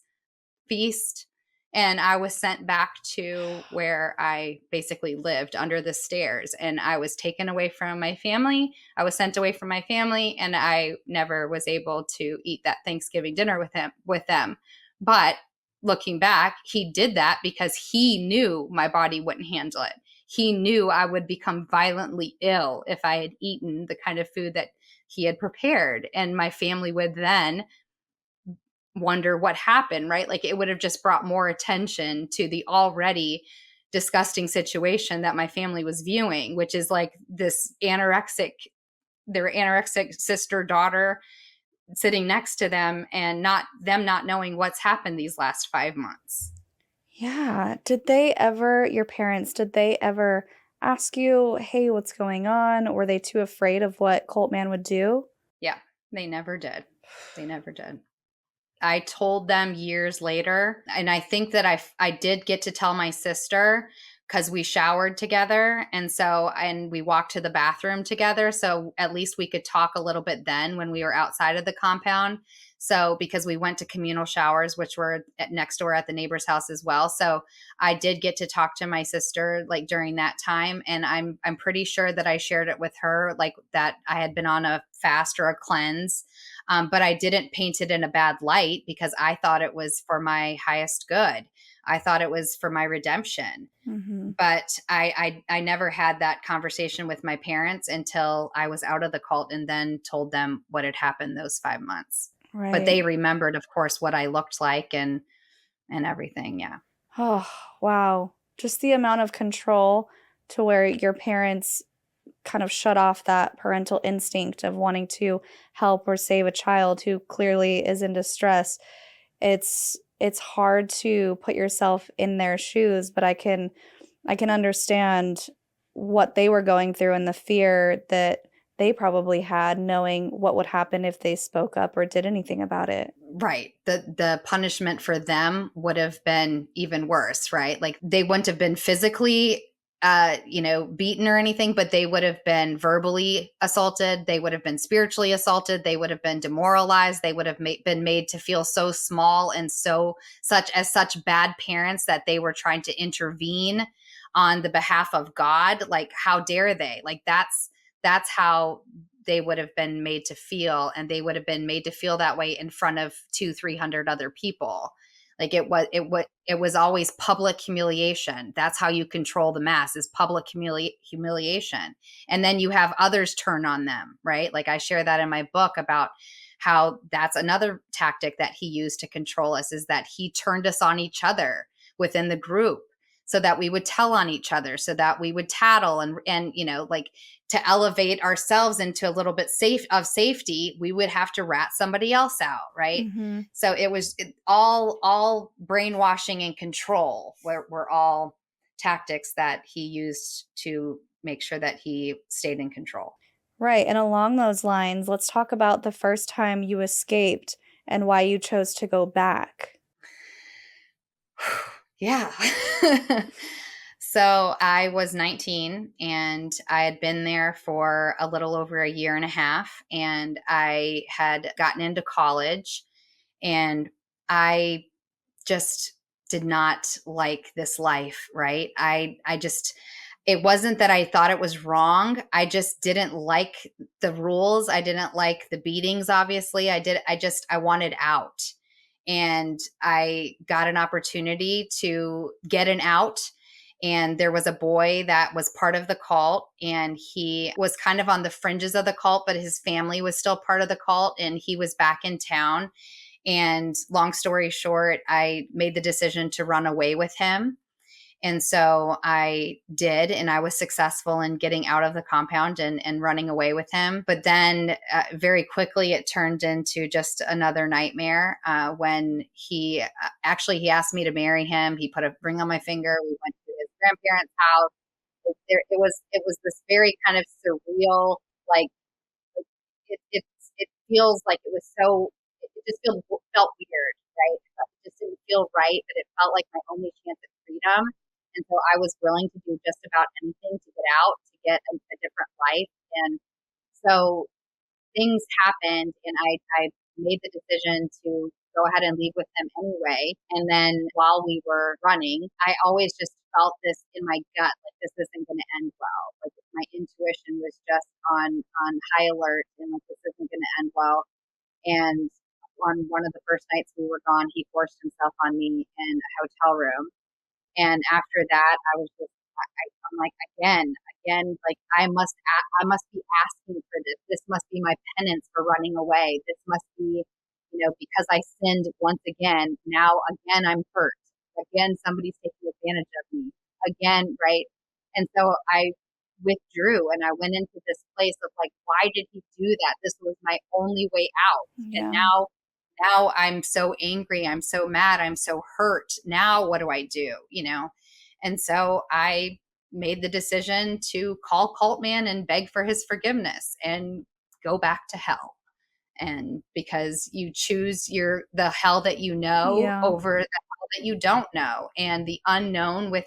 feast. And I was sent back to where I basically lived under the stairs. And I was taken away from my family. I was sent away from my family, and I never was able to eat that Thanksgiving dinner with them. But looking back, he did that because he knew my body wouldn't handle it. He knew I would become violently ill if I had eaten the kind of food that he had prepared. And my family would then wonder what happened, right? Like it would have just brought more attention to the already disgusting situation that my family was viewing, which is like this their anorexic sister daughter sitting next to them, and not knowing what's happened these last 5 months. Yeah. Your parents, did they ever ask you, hey, what's going on? Were they too afraid of what Colt Man would do? Yeah, they never did. They never did. I told them years later, and I think that I did get to tell my sister because we showered together, and we walked to the bathroom together, so at least we could talk a little bit then when we were outside of the compound. So because we went to communal showers, which were next door at the neighbor's house as well, so I did get to talk to my sister like during that time, and I'm pretty sure that I shared it with her, like that I had been on a fast or a cleanse. But I didn't paint it in a bad light because I thought it was for my highest good. I thought it was for my redemption. Mm-hmm. But I never had that conversation with my parents until I was out of the cult, and then told them what had happened those 5 months. But Right. they remembered, of course, what I looked like and everything. Yeah. Oh, wow. Just the amount of control to where your parents kind of shut off that parental instinct of wanting to help or save a child who clearly is in distress. It's hard to put yourself in their shoes, but I can understand what they were going through and the fear that they probably had knowing what would happen if they spoke up or did anything about it. Right. The punishment for them would have been even worse, right? Like they wouldn't have been physically beaten or anything, but they would have been verbally assaulted, they would have been spiritually assaulted, they would have been demoralized, they would have been made to feel so small and such bad parents that they were trying to intervene on the behalf of God. Like how dare they? Like that's how they would have been made to feel, and they would have been made to feel that way in front of 200-300 other people. Like it was always public humiliation. That's how you control the mass, is public humiliation. And then you have others turn on them, right? Like I share that in my book about how that's another tactic that he used to control us, is that he turned us on each other within the group, so that we would tell on each other, so that we would tattle, and like to elevate ourselves into a little bit safety, we would have to rat somebody else out, right? Mhm. So it was all brainwashing and control were all tactics that he used to make sure that he stayed in control. Right, and along those lines, let's talk about the first time you escaped and why you chose to go back. Yeah. So I was 19, and I had been there for a little over a year and a half, and I had gotten into college, and I just did not like this life, right? I just, it wasn't that I thought it was wrong. I just didn't like the rules. I didn't like the beatings, obviously. I wanted out. And I got an opportunity to get an out. And there was a boy that was part of the cult, and he was kind of on the fringes of the cult, but his family was still part of the cult, and he was back in town. And long story short, I made the decision to run away with him. And so I did, and I was successful in getting out of the compound and running away with him. But then very quickly, it turned into just another nightmare when he asked me to marry him. He put a ring on my finger. We went to his grandparents' house. It was this very kind of surreal, like it feels like it was so, it just felt weird, right? It just didn't feel right, but it felt like my only chance at freedom. And so I was willing to do just about anything to get out, to get a different life. And so things happened, and I made the decision to go ahead and leave with him anyway. And then while we were running, I always just felt this in my gut, like this isn't going to end well. Like my intuition was just on high alert and like this isn't going to end well. And on one of the first nights we were gone, he forced himself on me in a hotel room. And after that, I was just, I'm like, again, like I must be asking for this. This must be my penance for running away. This must be, because I sinned once again. Now again, I'm hurt. Again, somebody's taking advantage of me. Again, right? And so I withdrew and I went into this place of like, why did he do that? This was my only way out. And Yeah. now I'm so angry. I'm so mad. I'm so hurt. Now what do I do? And so I made the decision to call Cult Man and beg for his forgiveness and go back to hell. And because you choose the hell that you know Yeah. over the hell that you don't know. And the unknown with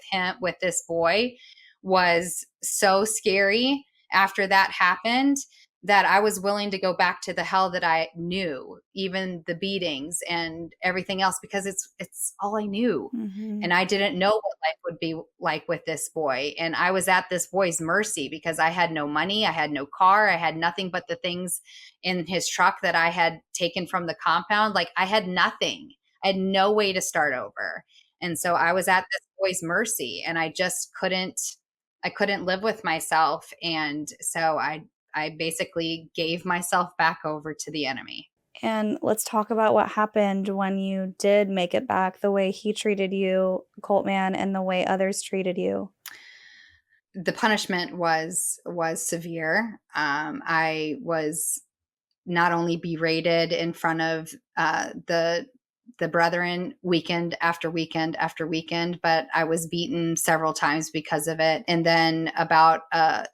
this boy was so scary after that happened that I was willing to go back to the hell that I knew, even the beatings and everything else, because it's all I knew. Mm-hmm. And I didn't know what life would be like with this boy. And I was at this boy's mercy because I had no money. I had no car. I had nothing but the things in his truck that I had taken from the compound. Like I had nothing. I had no way to start over. And so I was at this boy's mercy and I just I couldn't live with myself. And so I basically gave myself back over to the enemy. And let's talk about what happened when you did make it back, the way he treated you, Cult Man, and the way others treated you. The punishment was severe. I was not only berated in front of the brethren weekend after weekend after weekend, but I was beaten several times because of it. And then about a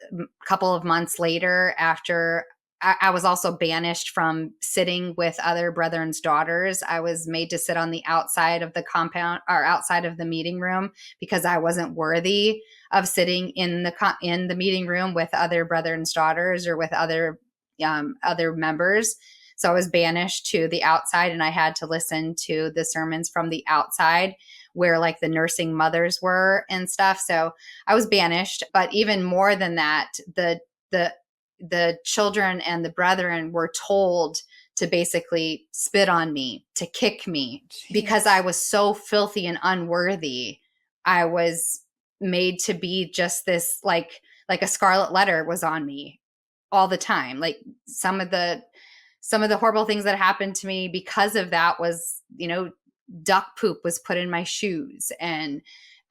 couple of months later, after I was also banished from sitting with other brethren's daughters. I was made to sit on the outside of the compound or outside of the meeting room because I wasn't worthy of sitting in the meeting room with other brethren's daughters or with other members. So I was banished to the outside and I had to listen to the sermons from the outside where like the nursing mothers were and stuff. So I was banished. But even more than that, the children and the brethren were told to basically spit on me, to kick me. Jeez. Because I was so filthy and unworthy. I was made to be just this like a scarlet letter was on me all the time. Like some of the horrible things that happened to me because of that was, duck poop was put in my shoes and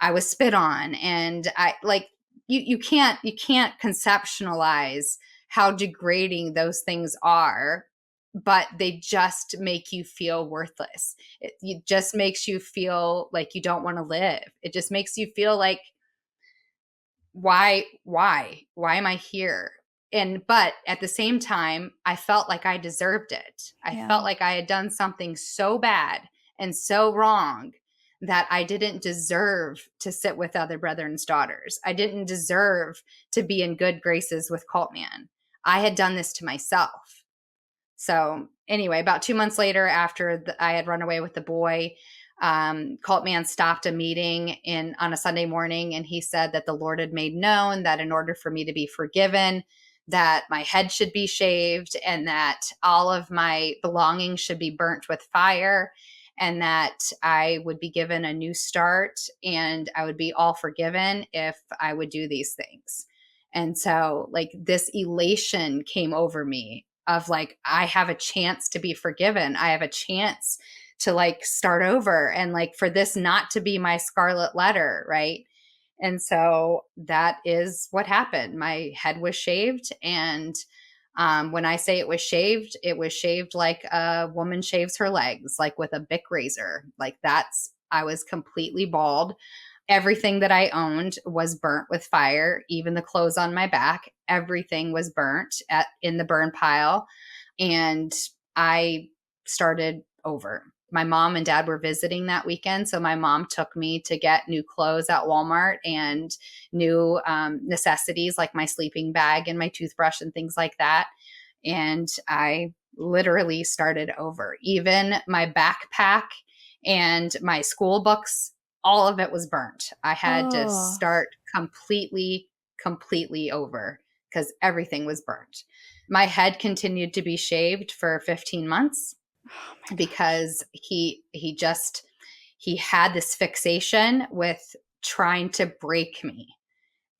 I was spit on. And I like, you can't conceptualize how degrading those things are, but they just make you feel worthless. It just makes you feel like you don't want to live. It just makes you feel like, why am I here? But at the same time, I felt like I deserved it. I felt like I had done something so bad and so wrong that I didn't deserve to sit with other brethren's daughters. I didn't deserve to be in good graces with Cult Man. I had done this to myself. So anyway, about 2 months later, after I had run away with the boy, Cult Man stopped a meeting on a Sunday morning, and he said that the Lord had made known that in order for me to be forgiven, that my head should be shaved and that all of my belongings should be burnt with fire, and that I would be given a new start and I would be all forgiven if I would do these things. And so like this elation came over me of like, I have a chance to be forgiven. I have a chance to like start over and like for this not to be my scarlet letter, right? And so that is what happened. My head was shaved. And when I say it was shaved like a woman shaves her legs, like with a Bic razor. Like I was completely bald. Everything that I owned was burnt with fire, even the clothes on my back. Everything was burnt in the burn pile. And I started over. My mom and dad were visiting that weekend. So my mom took me to get new clothes at Walmart and new necessities like my sleeping bag and my toothbrush and things like that. And I literally started over. Even my backpack and my school books, all of it was burnt. I had to Oh, start completely over because everything was burnt. My head continued to be shaved for 15 months oh my gosh. because he had this fixation with trying to break me.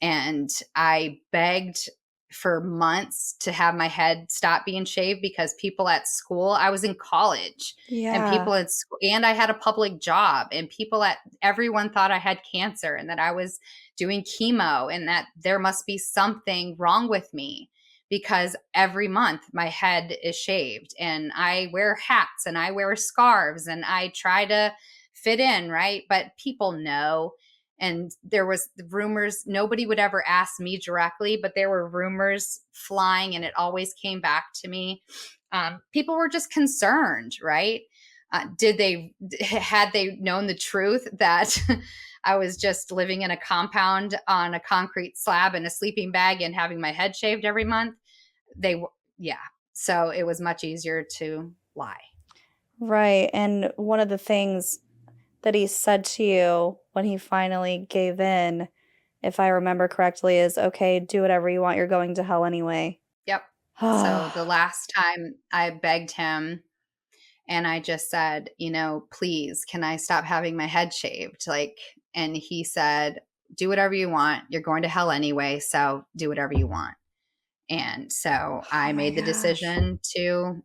And I begged for months to have my head stop being shaved because people at school, I was in college, and Yeah. people at school, and I had a public job, and everyone thought I had cancer and that I was doing chemo and that there must be something wrong with me because every month my head is shaved and I wear hats and I wear scarves and I try to fit in, right? But people know. And there was rumors, nobody would ever ask me directly, but there were rumors flying and it always came back to me. People were just concerned, right? Had they known the truth that I was just living in a compound on a concrete slab in a sleeping bag and having my head shaved every month, yeah. So it was much easier to lie. Right. And one of the things that he said to you when he finally gave in, if I remember correctly, is okay, do whatever you want. You're going to hell anyway. Yep. So the last time I begged him and I just said, please, can I stop having my head shaved? And he said, do whatever you want. You're going to hell anyway. So do whatever you want. And so Oh I my made the gosh. decision to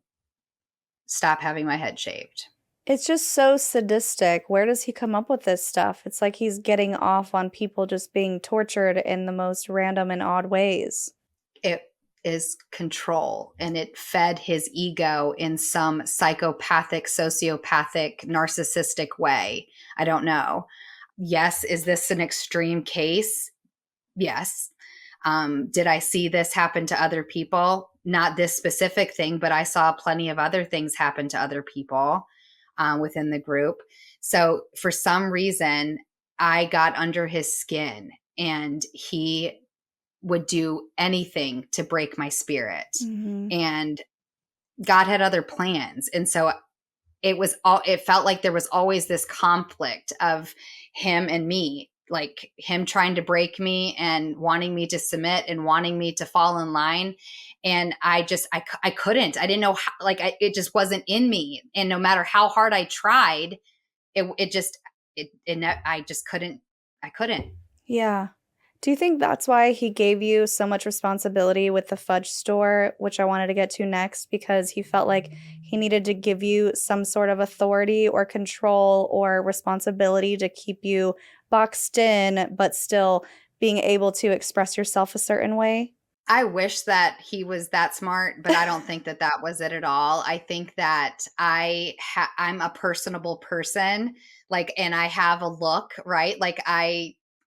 stop having my head shaved. It's just so sadistic. Where does he come up with this stuff? It's like he's getting off on people just being tortured in the most random and odd ways. It is control, and it fed his ego in some psychopathic, sociopathic, narcissistic way. I don't know. Yes, is this an extreme case? Yes. Did I see this happen to other people? Not this specific thing, but I saw plenty of other things happen to other people within the group. So for some reason, I got under his skin and he would do anything to break my spirit. Mhm. And God had other plans. And so it felt like there was always this conflict of him and me, like him trying to break me and wanting me to submit and wanting me to fall in line. And I couldn't. I didn't know how, it just wasn't in me. And no matter how hard I tried, I just couldn't. I couldn't. Yeah. Do you think that's why he gave you so much responsibility with the fudge store, which I wanted to get to next, because he felt like he needed to give you some sort of authority or control or responsibility to keep you boxed in, but still being able to express yourself a certain way? I wish that he was that smart, but I don't think that that was it at all. I think that I'm a personable person, and I have a look, right?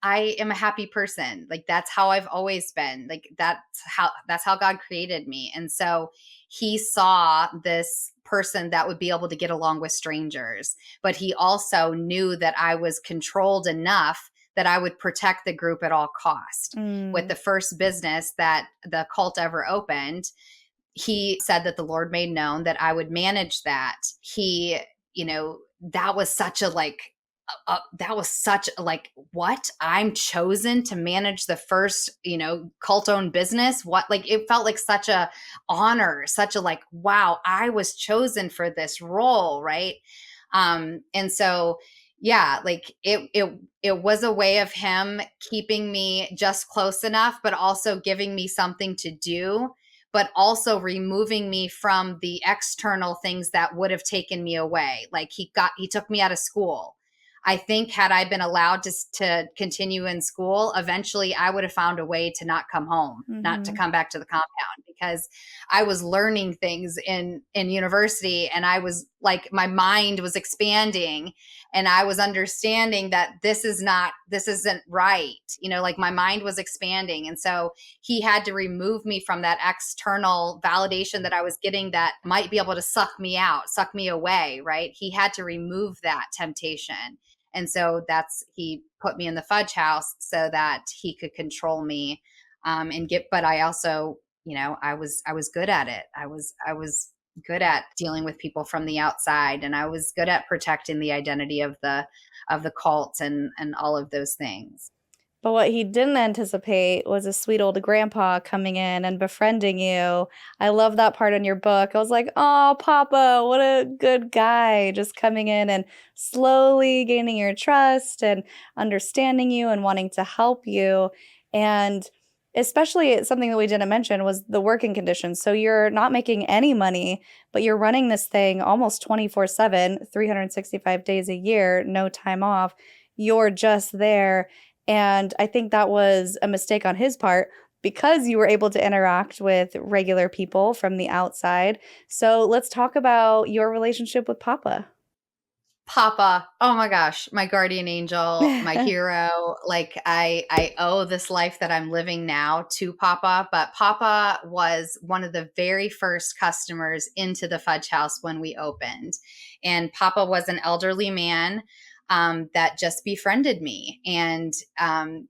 I am a happy person. Like that's how I've always been. Like that's how God created me. And so he saw this person that would be able to get along with strangers, but he also knew that I was controlled enough that I would protect the group at all cost. With Mm. the first business that the cult ever opened, he said that the Lord made known that I would manage that. That was such a that was such a what, I'm chosen to manage the first cult owned business. What, it felt like such a honor, such a wow, I was chosen for this role, right? And so yeah, it was a way of him keeping me just close enough, but also giving me something to do, but also removing me from the external things that would have taken me away. He took me out of school. I think had I been allowed to continue in school, eventually I would have found a way to not come home, not to Mhm. come back to the compound, because I was learning things in university, and I was my mind was expanding, and I was understanding that this isn't right. My mind was expanding. And so he had to remove me from that external validation that I was getting that might be able to suck me out, suck me away, right? He had to remove that temptation. And so he put me in the fudge house so that he could control me, but I also, I was good at it. I was good at dealing with people from the outside, and I was good at protecting the identity of the cult and all of those things. But what he didn't anticipate was a sweet old grandpa coming in and befriending you. I love that part in your book. I was like, oh, Papa, what a good guy. Just coming in and slowly gaining your trust and understanding you and wanting to help you. And especially something that we didn't mention was the working conditions. So you're not making any money, but you're running this thing almost 24/7, 365 days a year, no time off. You're just there, and I think that was a mistake on his part because you were able to interact with regular people from the outside. So let's talk about your relationship with Papa. Papa, oh my gosh, my guardian angel, my hero. Like I owe this life that I'm living now to Papa, but Papa was one of the very first customers into the Fudge House when we opened. And Papa was an elderly man that just befriended me. And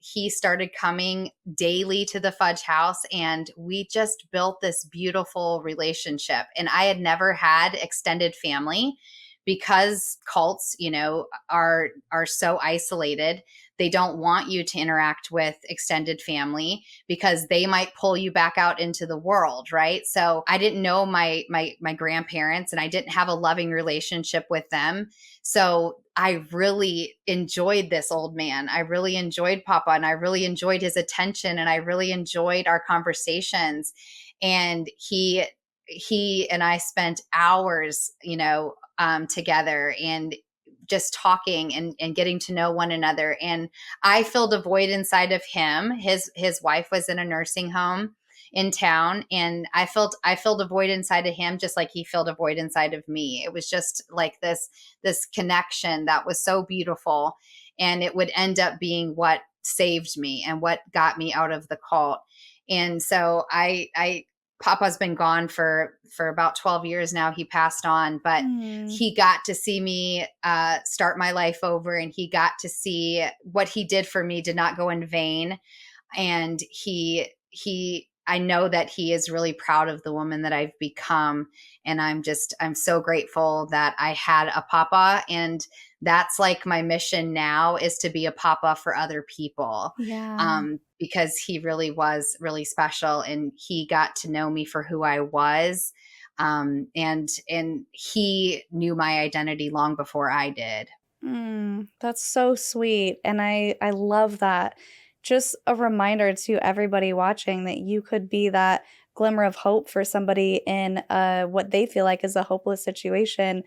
he started coming daily to the Fudge House, and we just built this beautiful relationship. And I had never had extended family because cults, are so isolated. They don't want you to interact with extended family because they might pull you back out into the world, right? So I didn't know my grandparents, and I didn't have a loving relationship with them. So I really enjoyed this old man. I really enjoyed Papa, and I really enjoyed his attention, and I really enjoyed our conversations. And he and I spent hours, together, and just talking and getting to know one another. And I filled a void inside of him. His wife was in a nursing home in town, and I filled a void inside of him, just like he filled a void inside of me. It was just like this connection that was so beautiful, and it would end up being what saved me and what got me out of the cult. And so I Papa's been gone for about 12 years now. He passed on, but Mm, he got to see me start my life over, and he got to see what he did for me did not go in vain. And I know that he is really proud of the woman that I've become. And I'm so grateful that I had a Papa. And that's like my mission now, is to be a Papa for other people. yeah. Because he really was really special, and he got to know me for who I was. And he knew my identity long before I did. That's so sweet, and I love that. Just a reminder to everybody watching that you could be that glimmer of hope for somebody in what they feel like is a hopeless situation,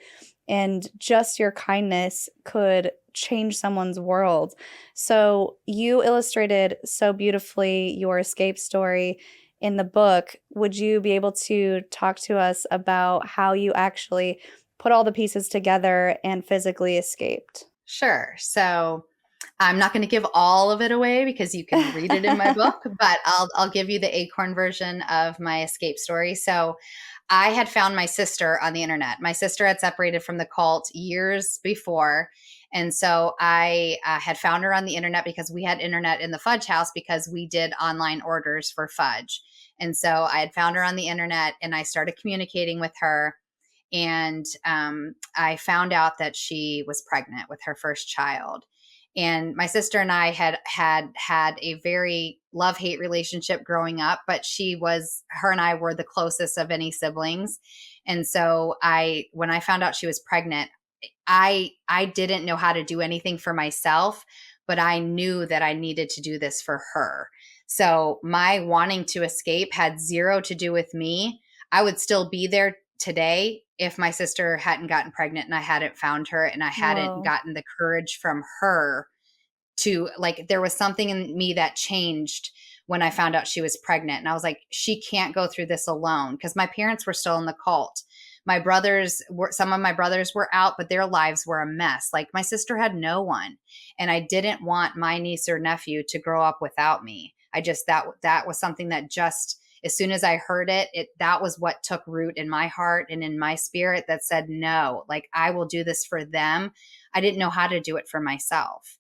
and just your kindness could change someone's world. So you illustrated so beautifully your escape story in the book. Would you be able to talk to us about how you actually put all the pieces together and physically escaped? Sure. So I'm not going to give all of it away because you can read it in my book, but I'll give you the acorn version of my escape story. So I had found my sister on the internet. My sister had separated from the cult years before. And so I had found her on the internet because we had internet in the Fudge House because we did online orders for fudge. And so I had found her on the internet, and I started communicating with her. And I found out that she was pregnant with her first child. And my sister and I had a very love-hate relationship growing up, but her and I were the closest of any siblings. And so when I found out she was pregnant, I didn't know how to do anything for myself, but I knew that I needed to do this for her. So my wanting to escape had zero to do with me. I would still be there today if my sister hadn't gotten pregnant and I hadn't found her, and I hadn't Whoa. gotten the courage from her to, like, there was something in me that changed when I found out she was pregnant. And I was like, she can't go through this alone, because my parents were still in the cult. Some of my brothers were out, but their lives were a mess. Like, my sister had no one, and I didn't want my niece or nephew to grow up without me. That was something that just, as soon as I heard that was what took root in my heart and in my spirit, that said, no, like, I will do this for them. I didn't know how to do it for myself.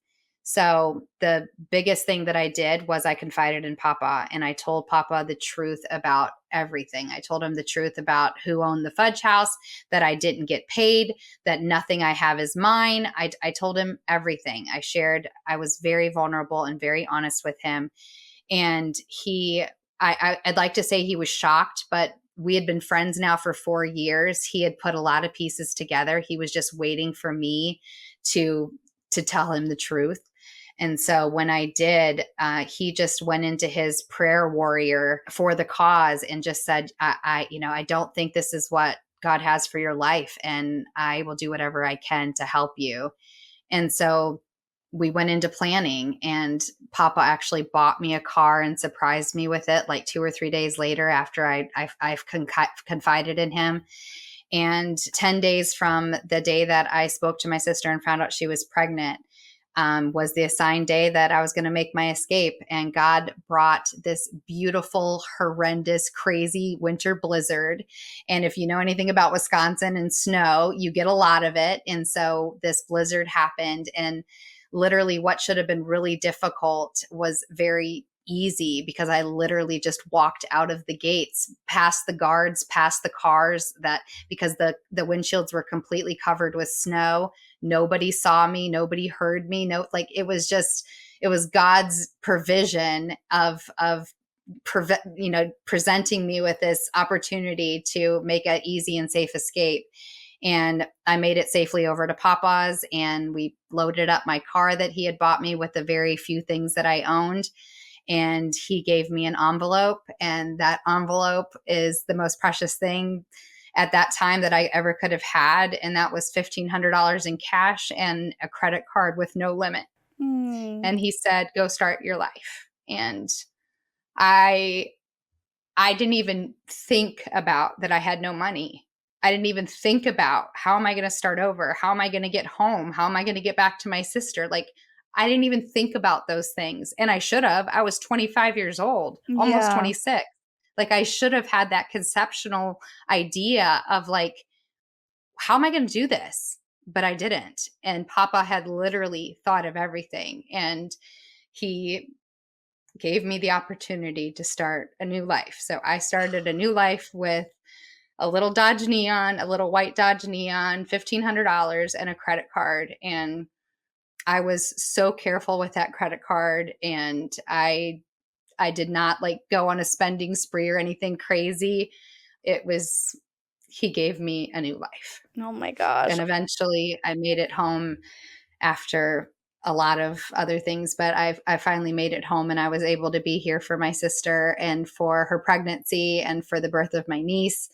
So the biggest thing that I did was I confided in Papa, and I told Papa the truth about everything. I told him the truth about who owned the fudge house, that I didn't get paid, that nothing I have is mine. I told him everything. I was very vulnerable and very honest with him. And I'd like to say he was shocked, but we had been friends now for 4 years. He had put a lot of pieces together. He was just waiting for me to tell him the truth. And so when I did, he just went into his prayer warrior for the cause and just said, I don't think this is what God has for your life, and I will do whatever I can to help you. And so we went into planning, and Papa actually bought me a car and surprised me with it like 2 or 3 days later after I've confided in him. And 10 days from the day that I spoke to my sister and found out she was pregnant, was the assigned day that I was going to make my escape. And God brought this beautiful, horrendous, crazy winter blizzard. And if you know anything about Wisconsin and snow, you get a lot of it. And so this blizzard happened, and literally what should have been really difficult was very easy, because I literally just walked out of the gates, past the guards, past the cars, that because the windshields were completely covered with snow. Nobody saw me, nobody heard me. It was God's provision of presenting me with this opportunity to make an easy and safe escape. And I made it safely over to Papa's, and we loaded up my car that he had bought me with the very few things that I owned. And he gave me an envelope, and that envelope is the most precious thing at that time that I ever could have had. And that was $1,500 in cash and a credit card with no limit. And he said, go start your life. And I didn't even think about that I had no money. I didn't even think about, how am I going to start over? How am I going to get home? How am I going to get back to my sister? I didn't even think about those things. And I should have. I was 25 years old, almost 26. I should have had that conceptual idea of how am I going to do this? But I didn't. And Papa had literally thought of everything. And he gave me the opportunity to start a new life. So I started a new life with a little Dodge Neon, a little white Dodge Neon, $1,500 and a credit card. And I was so careful with that credit card, and I did not go on a spending spree or anything crazy. He gave me a new life. Oh my gosh. And eventually I made it home after a lot of other things, but I finally made it home, and I was able to be here for my sister and for her pregnancy and for the birth of my niece.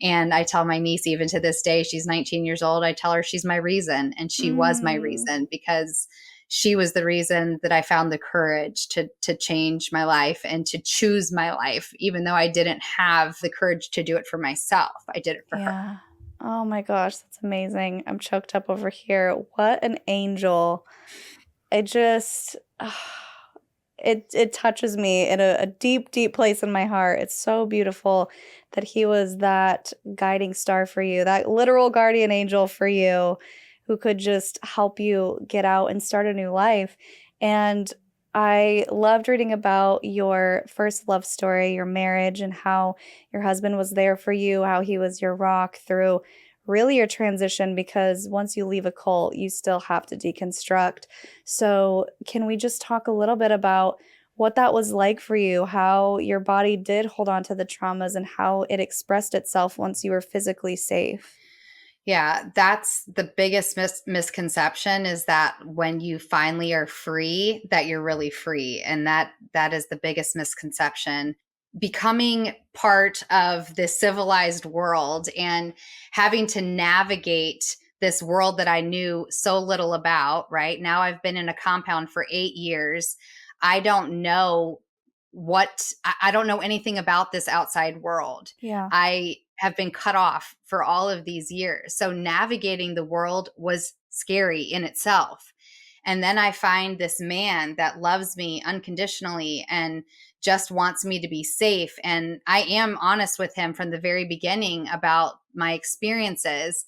And I tell my niece, even to this day, she's 19 years old, I tell her she's my reason. And she was my reason, because she was the reason that I found the courage to change my life and to choose my life, even though I didn't have the courage to do it for myself. I did it for her. Oh my gosh, that's amazing. I'm choked up over here. What an angel. It just, it touches me in a deep, deep place in my heart. It's so beautiful that he was that guiding star for you, that literal guardian angel for you, who could just help you get out and start a new life. And I loved reading about your first love story, your marriage, and how your husband was there for you, how he was your rock through really your transition, because once you leave a cult, you still have to deconstruct. So can we just talk a little bit about what that was like for you, how your body did hold on to the traumas and how it expressed itself once you were physically safe? Yeah, that's the biggest misconception, is that when you finally are free, that you're really free. And that is the biggest misconception. Becoming part of this civilized world and having to navigate this world that I knew so little about, right? Now I've been in a compound for 8 years. I don't know I don't know anything about this outside world. Yeah. I have been cut off for all of these years. So navigating the world was scary in itself. And then I find this man that loves me unconditionally and just wants me to be safe. And I am honest with him from the very beginning about my experiences.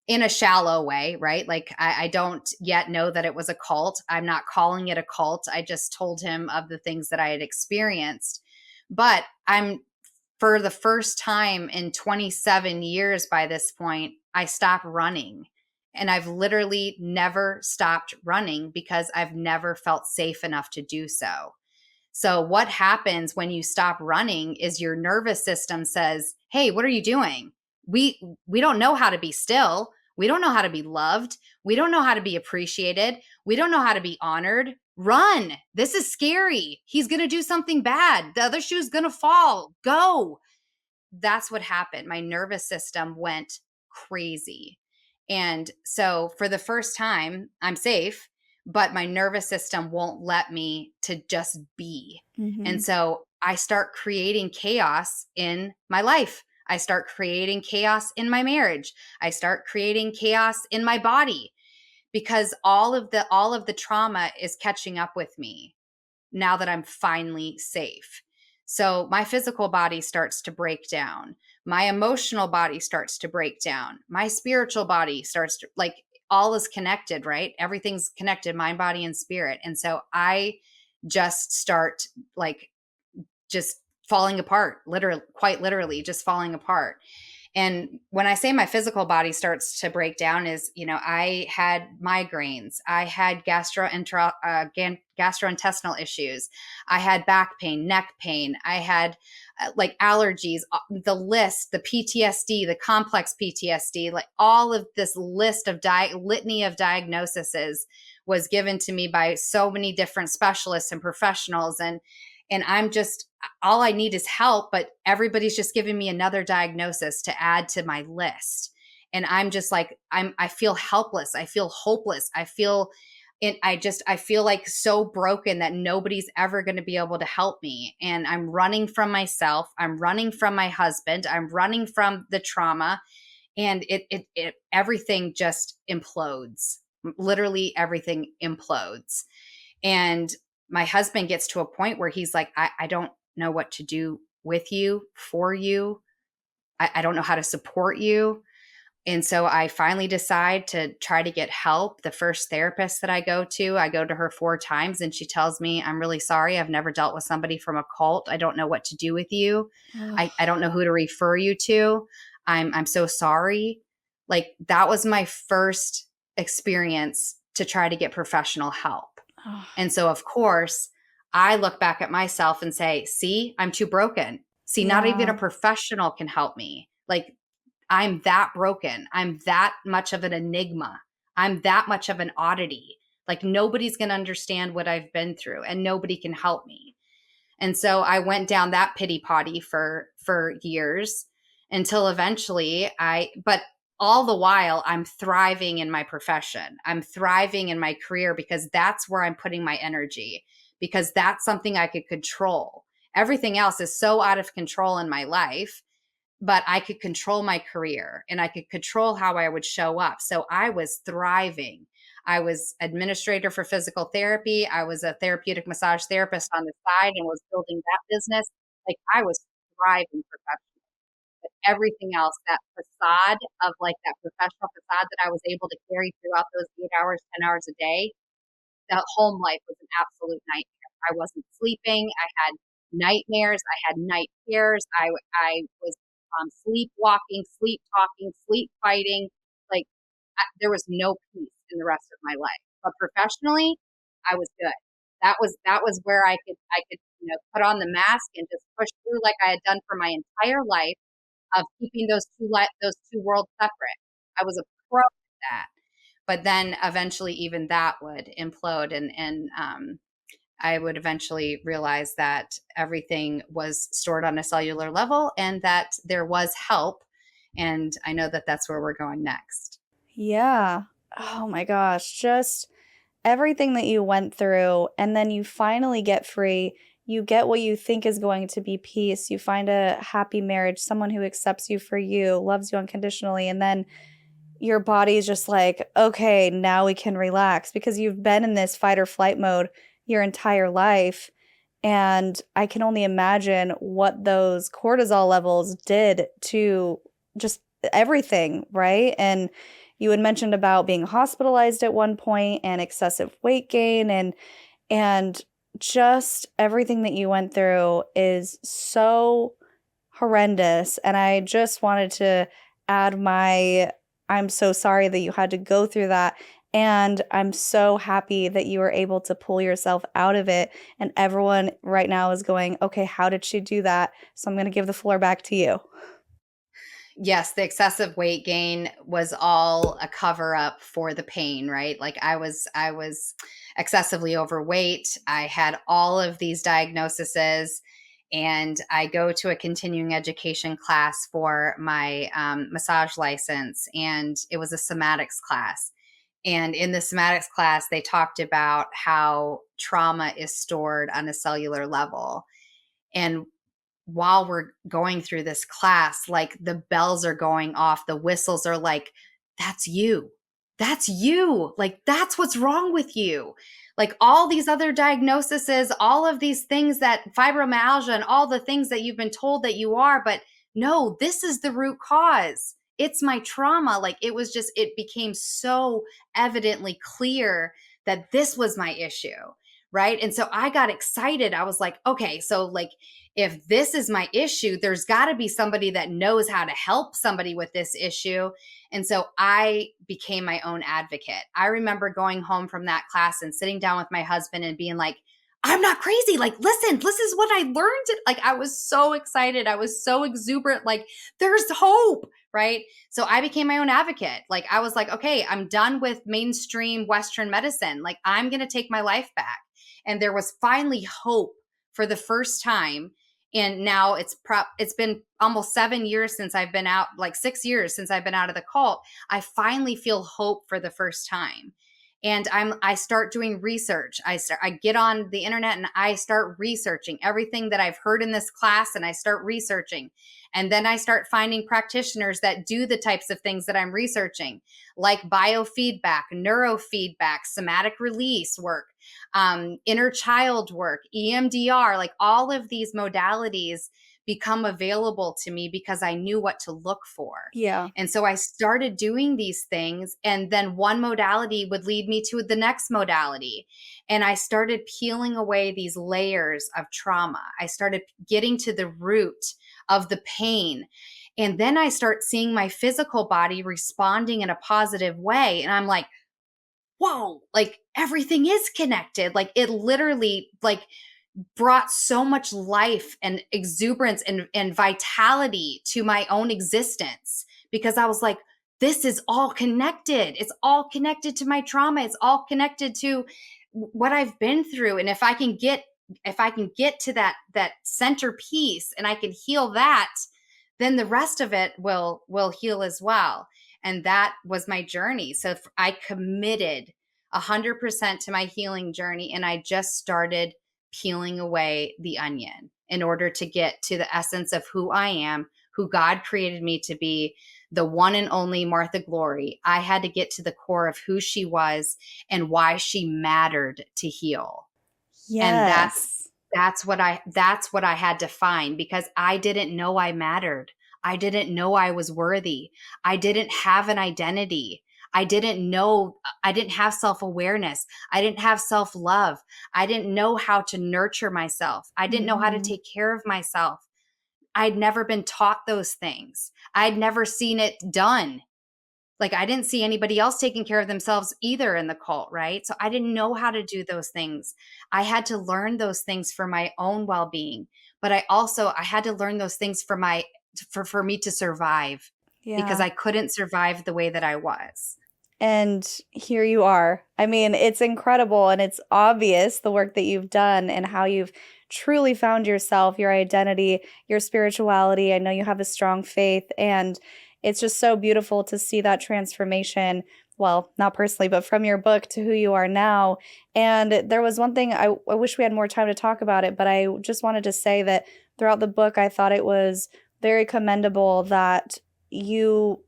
in a shallow way, right? Like I don't yet know that it was a cult. I'm not calling it a cult. I just told him of the things that I had experienced. But I'm, for the first time in 27 years by this point, I stopped running. And I've literally never stopped running because I've never felt safe enough to do so. So what happens when you stop running is your nervous system says, "Hey, what are you doing? We don't know how to be still. We don't know how to be loved. We don't know how to be appreciated. We don't know how to be honored. Run. This is scary. He's going to do something bad. The other shoe's going to fall. Go." That's what happened. My nervous system went crazy. And so for the first time, I'm safe, but my nervous system won't let me to just be. Mm-hmm. And so I start creating chaos in my life. I start creating chaos in my marriage. I start creating chaos in my body because all of the trauma is catching up with me now that I'm finally safe. So my physical body starts to break down. My emotional body starts to break down. My spiritual body starts to, like, all is connected, right? Everything's connected, mind, body, and spirit. And so I just start, like, just falling apart, literally, quite literally, just falling apart. And when I say my physical body starts to break down is, I had migraines, I had gastrointestinal issues, I had back pain, neck pain, I had like allergies, the list, the PTSD, the complex PTSD, like all of this list of litany of diagnoses was given to me by so many different specialists and professionals. And I'm just, all I need is help, but everybody's just giving me another diagnosis to add to my list. And I'm just like, I feel helpless. I feel hopeless. I feel like so broken that nobody's ever going to be able to help me. And I'm running from myself. I'm running from my husband. I'm running from the trauma. And everything just implodes. Literally everything implodes. And my husband gets to a point where he's like, I don't know what to do with you, for you. I don't know how to support you. And so I finally decide to try to get help. The first therapist that I go to her 4 times, and she tells me, "I'm really sorry. I've never dealt with somebody from a cult. I don't know what to do with you. I don't know who to refer you to. I'm so sorry." Like, that was my first experience to try to get professional help. And so, of course, I look back at myself and say, "See, I'm too broken. See, not even a professional can help me. Like, I'm that broken. I'm that much of an enigma. I'm that much of an oddity. Like, nobody's going to understand what I've been through, and nobody can help me." And so I went down that pity potty for years until eventually but all the while I'm thriving in my profession. I'm thriving in my career because that's where I'm putting my energy, because that's something I could control. Everything else is so out of control in my life, but I could control my career and I could control how I would show up. So I was thriving. I was administrator for physical therapy. I was a therapeutic massage therapist on the side and was building that business. Like, I was thriving professionally. But everything else, that facade of, like, that professional facade that I was able to carry throughout those 8 hours, 10 hours a day, that home life was an absolute nightmare. I wasn't sleeping. I had nightmares. I had night terrors. I was sleepwalking, sleep talking, sleep fighting. Like, there was no peace in the rest of my life. But professionally, I was good. That was where I could put on the mask and just push through like I had done for my entire life of keeping those two worlds separate. I was a pro at that. But then eventually even that would implode, and I would eventually realize that everything was stored on a cellular level and that there was help. And I know that that's where we're going next. Yeah. Oh my gosh. Just everything that you went through, and then you finally get free. You get what you think is going to be peace. You find a happy marriage, someone who accepts you for you, loves you unconditionally, and then your body's just like, okay, now we can relax because you've been in this fight or flight mode your entire life. And I can only imagine what those cortisol levels did to just everything, right? And you had mentioned about being hospitalized at one point and excessive weight gain and just everything that you went through is so horrendous. And I just wanted to add my I'm so sorry that you had to go through that. And I'm so happy that you were able to pull yourself out of it. And everyone right now is going, okay, how did she do that? So I'm going to give the floor back to you. Yes, the excessive weight gain was all a cover up for the pain, right? Like I was excessively overweight. I had all of these diagnoses, and I go to a continuing education class for my massage license, and it was a somatics class. And in the somatics class, they talked about how trauma is stored on a cellular level. And while we're going through this class, like the bells are going off, the whistles are like, that's you. That's you. Like, that's what's wrong with you. Like all these other diagnoses, all of these things that fibromyalgia and all the things that you've been told that you are, but no, this is the root cause. It's my trauma. Like it was just, it became so evidently clear that this was my issue. Right. And so I got excited. I was like, okay, so like, if this is my issue, there's got to be somebody that knows how to help somebody with this issue. And so I became my own advocate. I remember going home from that class and sitting down with my husband and being like, I'm not crazy. Like, listen, this is what I learned. Like, I was so excited. I was so exuberant. Like, there's hope. Right. So I became my own advocate. Like, I was like, okay, I'm done with mainstream Western medicine. Like, I'm going to take my life back. And there was finally hope for the first time. And now it's been almost 7 years since I've been out, like 6 years since I've been out of the cult. I finally feel hope for the first time. And I start doing research. I get on the internet and I start researching everything that I've heard in this class, and I start researching. And then I start finding practitioners that do the types of things that I'm researching, like biofeedback, neurofeedback, somatic release work, inner child work, EMDR, like all of these modalities become available to me because I knew what to look for. Yeah. And so I started doing these things, and then one modality would lead me to the next modality. And I started peeling away these layers of trauma. I started getting to the root of the pain. And then I start seeing my physical body responding in a positive way. And I'm like, whoa, like everything is connected. Like it literally like brought so much life and exuberance and vitality to my own existence, because I was like, this is all connected. It's all connected to my trauma. It's all connected to what I've been through. And if I can get to that centerpiece and I can heal that, then the rest of it will heal as well. And that was my journey. So I committed 100% to my healing journey, and I just started peeling away the onion in order to get to the essence of who I am, who God created me to be, the one and only Martha Glory. I had to get to the core of who she was and why she mattered to heal. And Yes. that's what I had to find, because I didn't know I mattered. I didn't know I was worthy. I didn't have an identity. I didn't have self-awareness. I didn't have self-love. I didn't know how to nurture myself. I didn't know how to take care of myself. I'd never been taught those things. I'd never seen it done. Like I didn't see anybody else taking care of themselves either in the cult, right? So I didn't know how to do those things. I had to learn those things for my own well-being, but I had to learn those things for me to survive, because Yeah. I couldn't survive the way that I was. And here you are. I mean, it's incredible and it's obvious the work that you've done and how you've truly found yourself, your identity, your spirituality. I know you have a strong faith, and it's just so beautiful to see that transformation. Well, not personally, but from your book to who you are now. And there was one thing I wish we had more time to talk about it, but I just wanted to say that throughout the book, I thought it was very commendable that you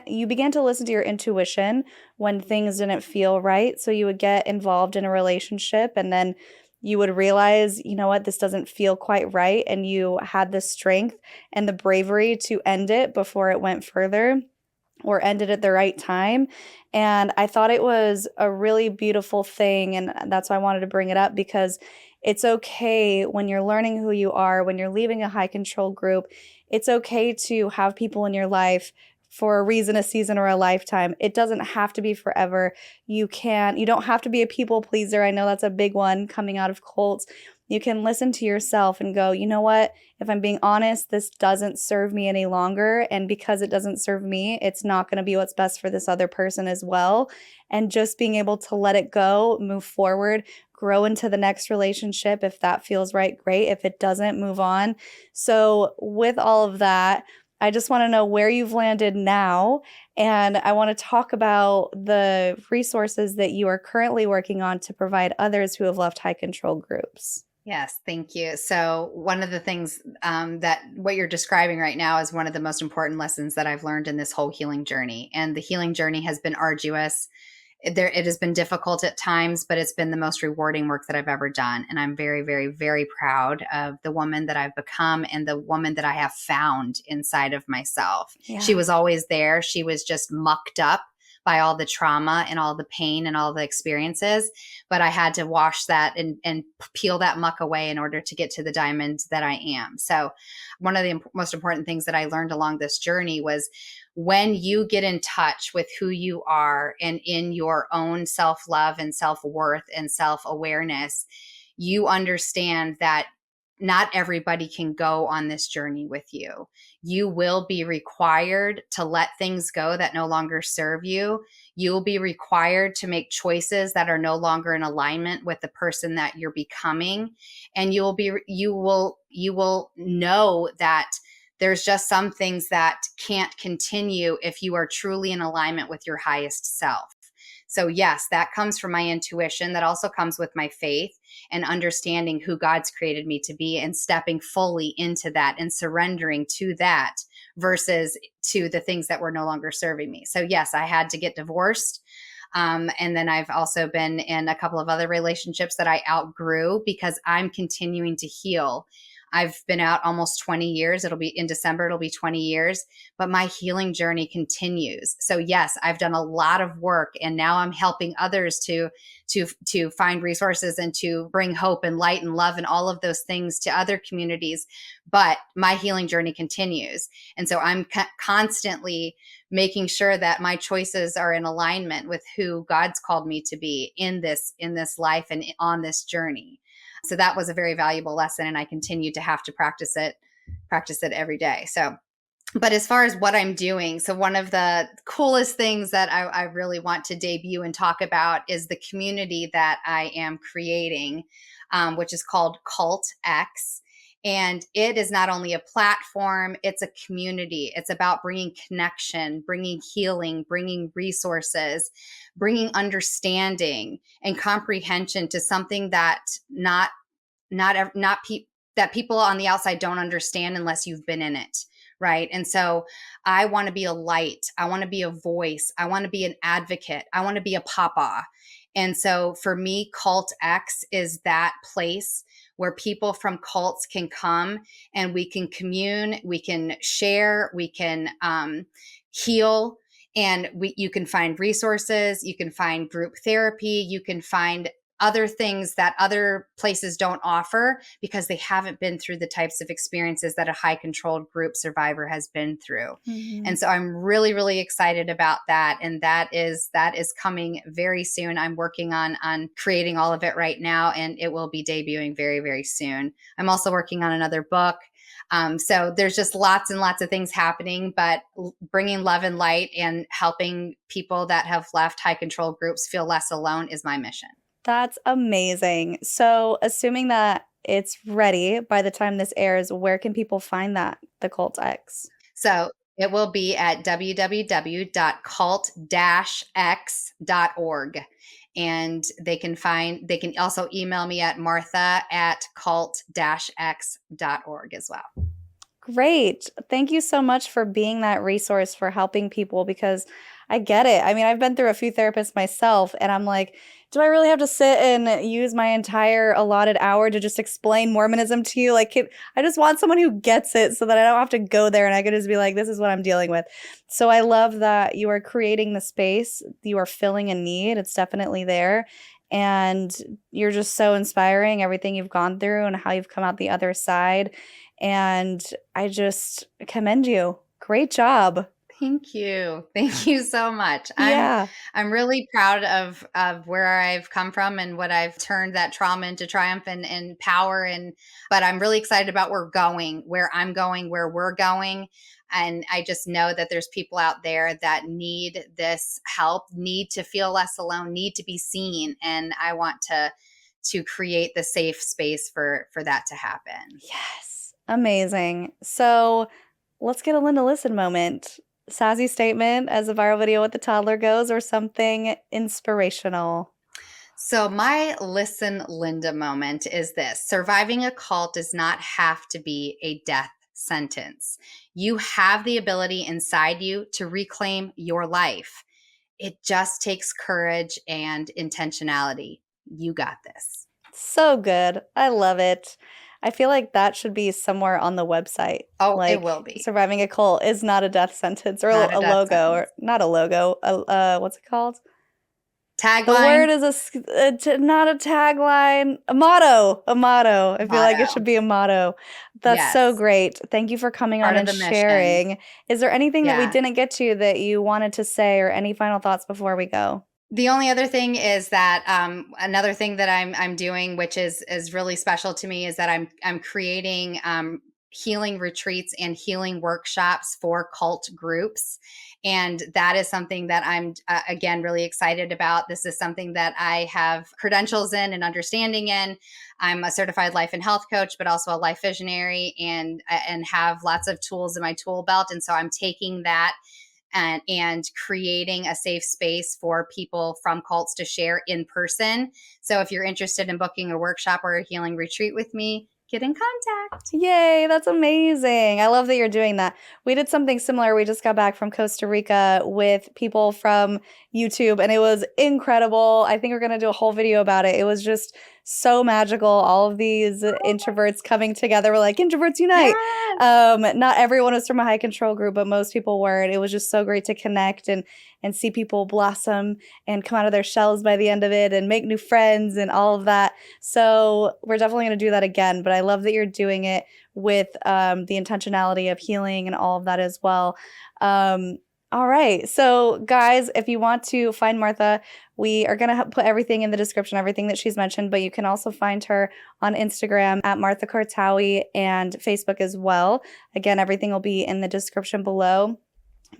you began to listen to your intuition when things didn't feel right. So you would get involved in a relationship and then you would realize, you know what, this doesn't feel quite right. And you had the strength and the bravery to end it before it went further. or ended at the right time. And I thought it was a really beautiful thing. And that's why I wanted to bring it up, because it's okay when you're learning who you are, when you're leaving a high control group, it's okay to have people in your life for a reason, a season, or a lifetime. It doesn't have to be forever. You don't have to be a people pleaser. I know that's a big one coming out of cults. You can listen to yourself and go, you know what? If I'm being honest, this doesn't serve me any longer. And because it doesn't serve me, it's not going to be what's best for this other person as well. And just being able to let it go, move forward, grow into the next relationship. If that feels right, great. If it doesn't, move on. So with all of that, I just want to know where you've landed now. And I want to talk about the resources that you are currently working on to provide others who have left high control groups. Yes, thank you. So, one of the things that what you're describing right now is one of the most important lessons that I've learned in this whole healing journey. And the healing journey has been arduous. It has been difficult at times, but it's been the most rewarding work that I've ever done. And I'm very, very, very proud of the woman that I've become and the woman that I have found inside of myself. Yeah. She was always there. She was just mucked up by all the trauma and all the pain and all the experiences. But I had to wash that and peel that muck away in order to get to the diamond that I am. So one of the most important things that I learned along this journey was when you get in touch with who you are and in your own self-love and self-worth and self-awareness, you understand that not everybody can go on this journey with you. You will be required to let things go that no longer serve you. You will be required to make choices that are no longer in alignment with the person that you're becoming. And you will know that there's just some things that can't continue if you are truly in alignment with your highest self. So yes, that comes from my intuition. That also comes with my faith and understanding who God's created me to be and stepping fully into that and surrendering to that versus to the things that were no longer serving me. So yes, I had to get divorced. And then I've also been in a couple of other relationships that I outgrew because I'm continuing to heal. I've been out almost 20 years. It'll be in December, it'll be 20 years, but my healing journey continues. So yes, I've done a lot of work and now I'm helping others to find resources and to bring hope and light and love and all of those things to other communities. But my healing journey continues. And so I'm constantly making sure that my choices are in alignment with who God's called me to be in this life and on this journey. So that was a very valuable lesson, and I continue to have to practice it every day. So, but as far as what I'm doing, so one of the coolest things that I really want to debut and talk about is the community that I am creating, which is called Cult X. And it is not only a platform, it's a community. It's about bringing connection, bringing healing, bringing resources, bringing understanding and comprehension to something that that people on the outside don't understand unless you've been in it. Right. And so I want to be a light. I want to be a voice. I want to be an advocate. I want to be a papa. And so for me, Cult X is that place where people from cults can come and we can commune, we can share, we can heal, and you can find resources, you can find group therapy, you can find other things that other places don't offer because they haven't been through the types of experiences that a high controlled group survivor has been through. Mm-hmm. And so I'm really, really excited about that. And that is coming very soon. I'm working on creating all of it right now, and it will be debuting very, very soon. I'm also working on another book. So there's just lots and lots of things happening, but bringing love and light and helping people that have left high control groups feel less alone is my mission. That's amazing. So assuming that it's ready by the time this airs, where can people find that, the Cult X? So it will be at www.cult-x.org. And they can also email me at martha@cult-x.org as well. Great. Thank you so much for being that resource for helping people, because I get it. I mean, I've been through a few therapists myself, and I'm like, do I really have to sit and use my entire allotted hour to just explain Mormonism to you? Like, I just want someone who gets it so that I don't have to go there and I can just be like, this is what I'm dealing with. So I love that you are creating the space. You are filling a need. It's definitely there. And you're just so inspiring, everything you've gone through and how you've come out the other side. And I just commend you. Great job. Thank you. Thank you so much. Yeah. I'm really proud of where I've come from and what I've turned that trauma into triumph and power, but I'm really excited about where I'm going, where we're going. And I just know that there's people out there that need this help, need to feel less alone, need to be seen. And I want to create the safe space for that to happen. Yes. Amazing. So let's get a Linda Listen moment. Sassy statement as a viral video with the toddler goes, or something inspirational. So my listen Linda moment is this: surviving a cult does not have to be a death sentence. You have the ability inside you to reclaim your life. It just takes courage and intentionality. You got this. So good. I love it. I feel like that should be somewhere on the website. Oh, it Like, will be. surviving a cult is not a death sentence, or Not a a death logo, or sentence. not a logo. What's it called? The Tagline. word is not a tagline, a motto. A motto. I feel like it Motto. should be a motto. That's so Yes. great. Thank you for coming on Part of and the mission. sharing. Is there anything that we Yeah. didn't get to that you wanted to say, or any final thoughts before we go? The only other thing is that another thing that I'm doing, which is really special to me, is that I'm creating healing retreats and healing workshops for cult groups, and that is something that I'm again really excited about. This is something that I have credentials in and understanding in. I'm a certified life and health coach, but also a life visionary, and have lots of tools in my tool belt. And so I'm taking that and creating a safe space for people from cults to share in person. So if you're interested in booking a workshop or a healing retreat with me, get in contact. Yay, that's amazing. I love that you're doing that. We did something similar. We just got back from Costa Rica with people from YouTube, and it was incredible. I think we're going to do a whole video about it. It was just so magical. All of these introverts coming together. We're like, introverts unite. Yes. Not everyone was from a high control group, but most people were. And it was just so great to connect and see people blossom and come out of their shells by the end of it and make new friends and all of that. So we're definitely going to do that again. But I love that you're doing it with the intentionality of healing and all of that as well. All right. So guys, if you want to find Martha, we are going to put everything in the description, everything that she's mentioned, but you can also find her on Instagram at Martha Kartaoui and Facebook as well. Again, everything will be in the description below.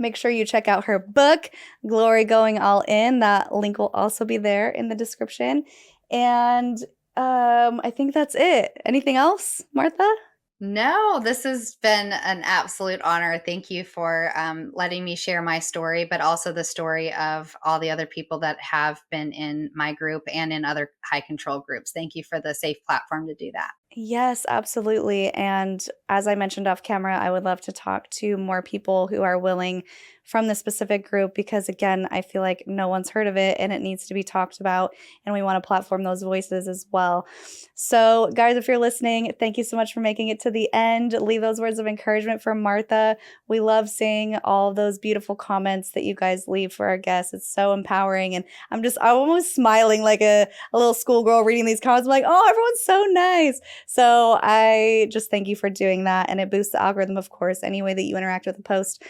Make sure you check out her book, Glory Going All In. That link will also be there in the description. And I think that's it. Anything else, Martha? No, this has been an absolute honor. Thank you for letting me share my story, but also the story of all the other people that have been in my group and in other high control groups. Thank you for the safe platform to do that. Yes, absolutely. And as I mentioned off camera, I would love to talk to more people who are willing from the specific group, because again, I feel like no one's heard of it and it needs to be talked about, and we want to platform those voices as well. So guys, if you're listening, thank you so much for making it to the end. Leave those words of encouragement for Martha. We love seeing all those beautiful comments that you guys leave for our guests. It's so empowering, and I'm almost smiling like a little schoolgirl reading these comments. I'm like, oh, everyone's so nice. So I just thank you for doing that, and it boosts the algorithm, of course, any way that you interact with the post.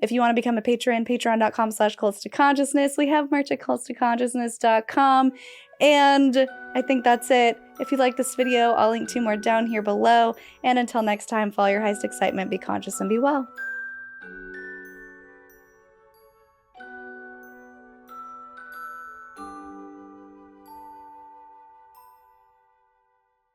If you want to become a patron, patreon.com/cults to consciousness. We have merch at cultstoconsciousness.com. And I think that's it. If you like this video, I'll link 2 more down here below. And until next time, follow your highest excitement, be conscious, and be well.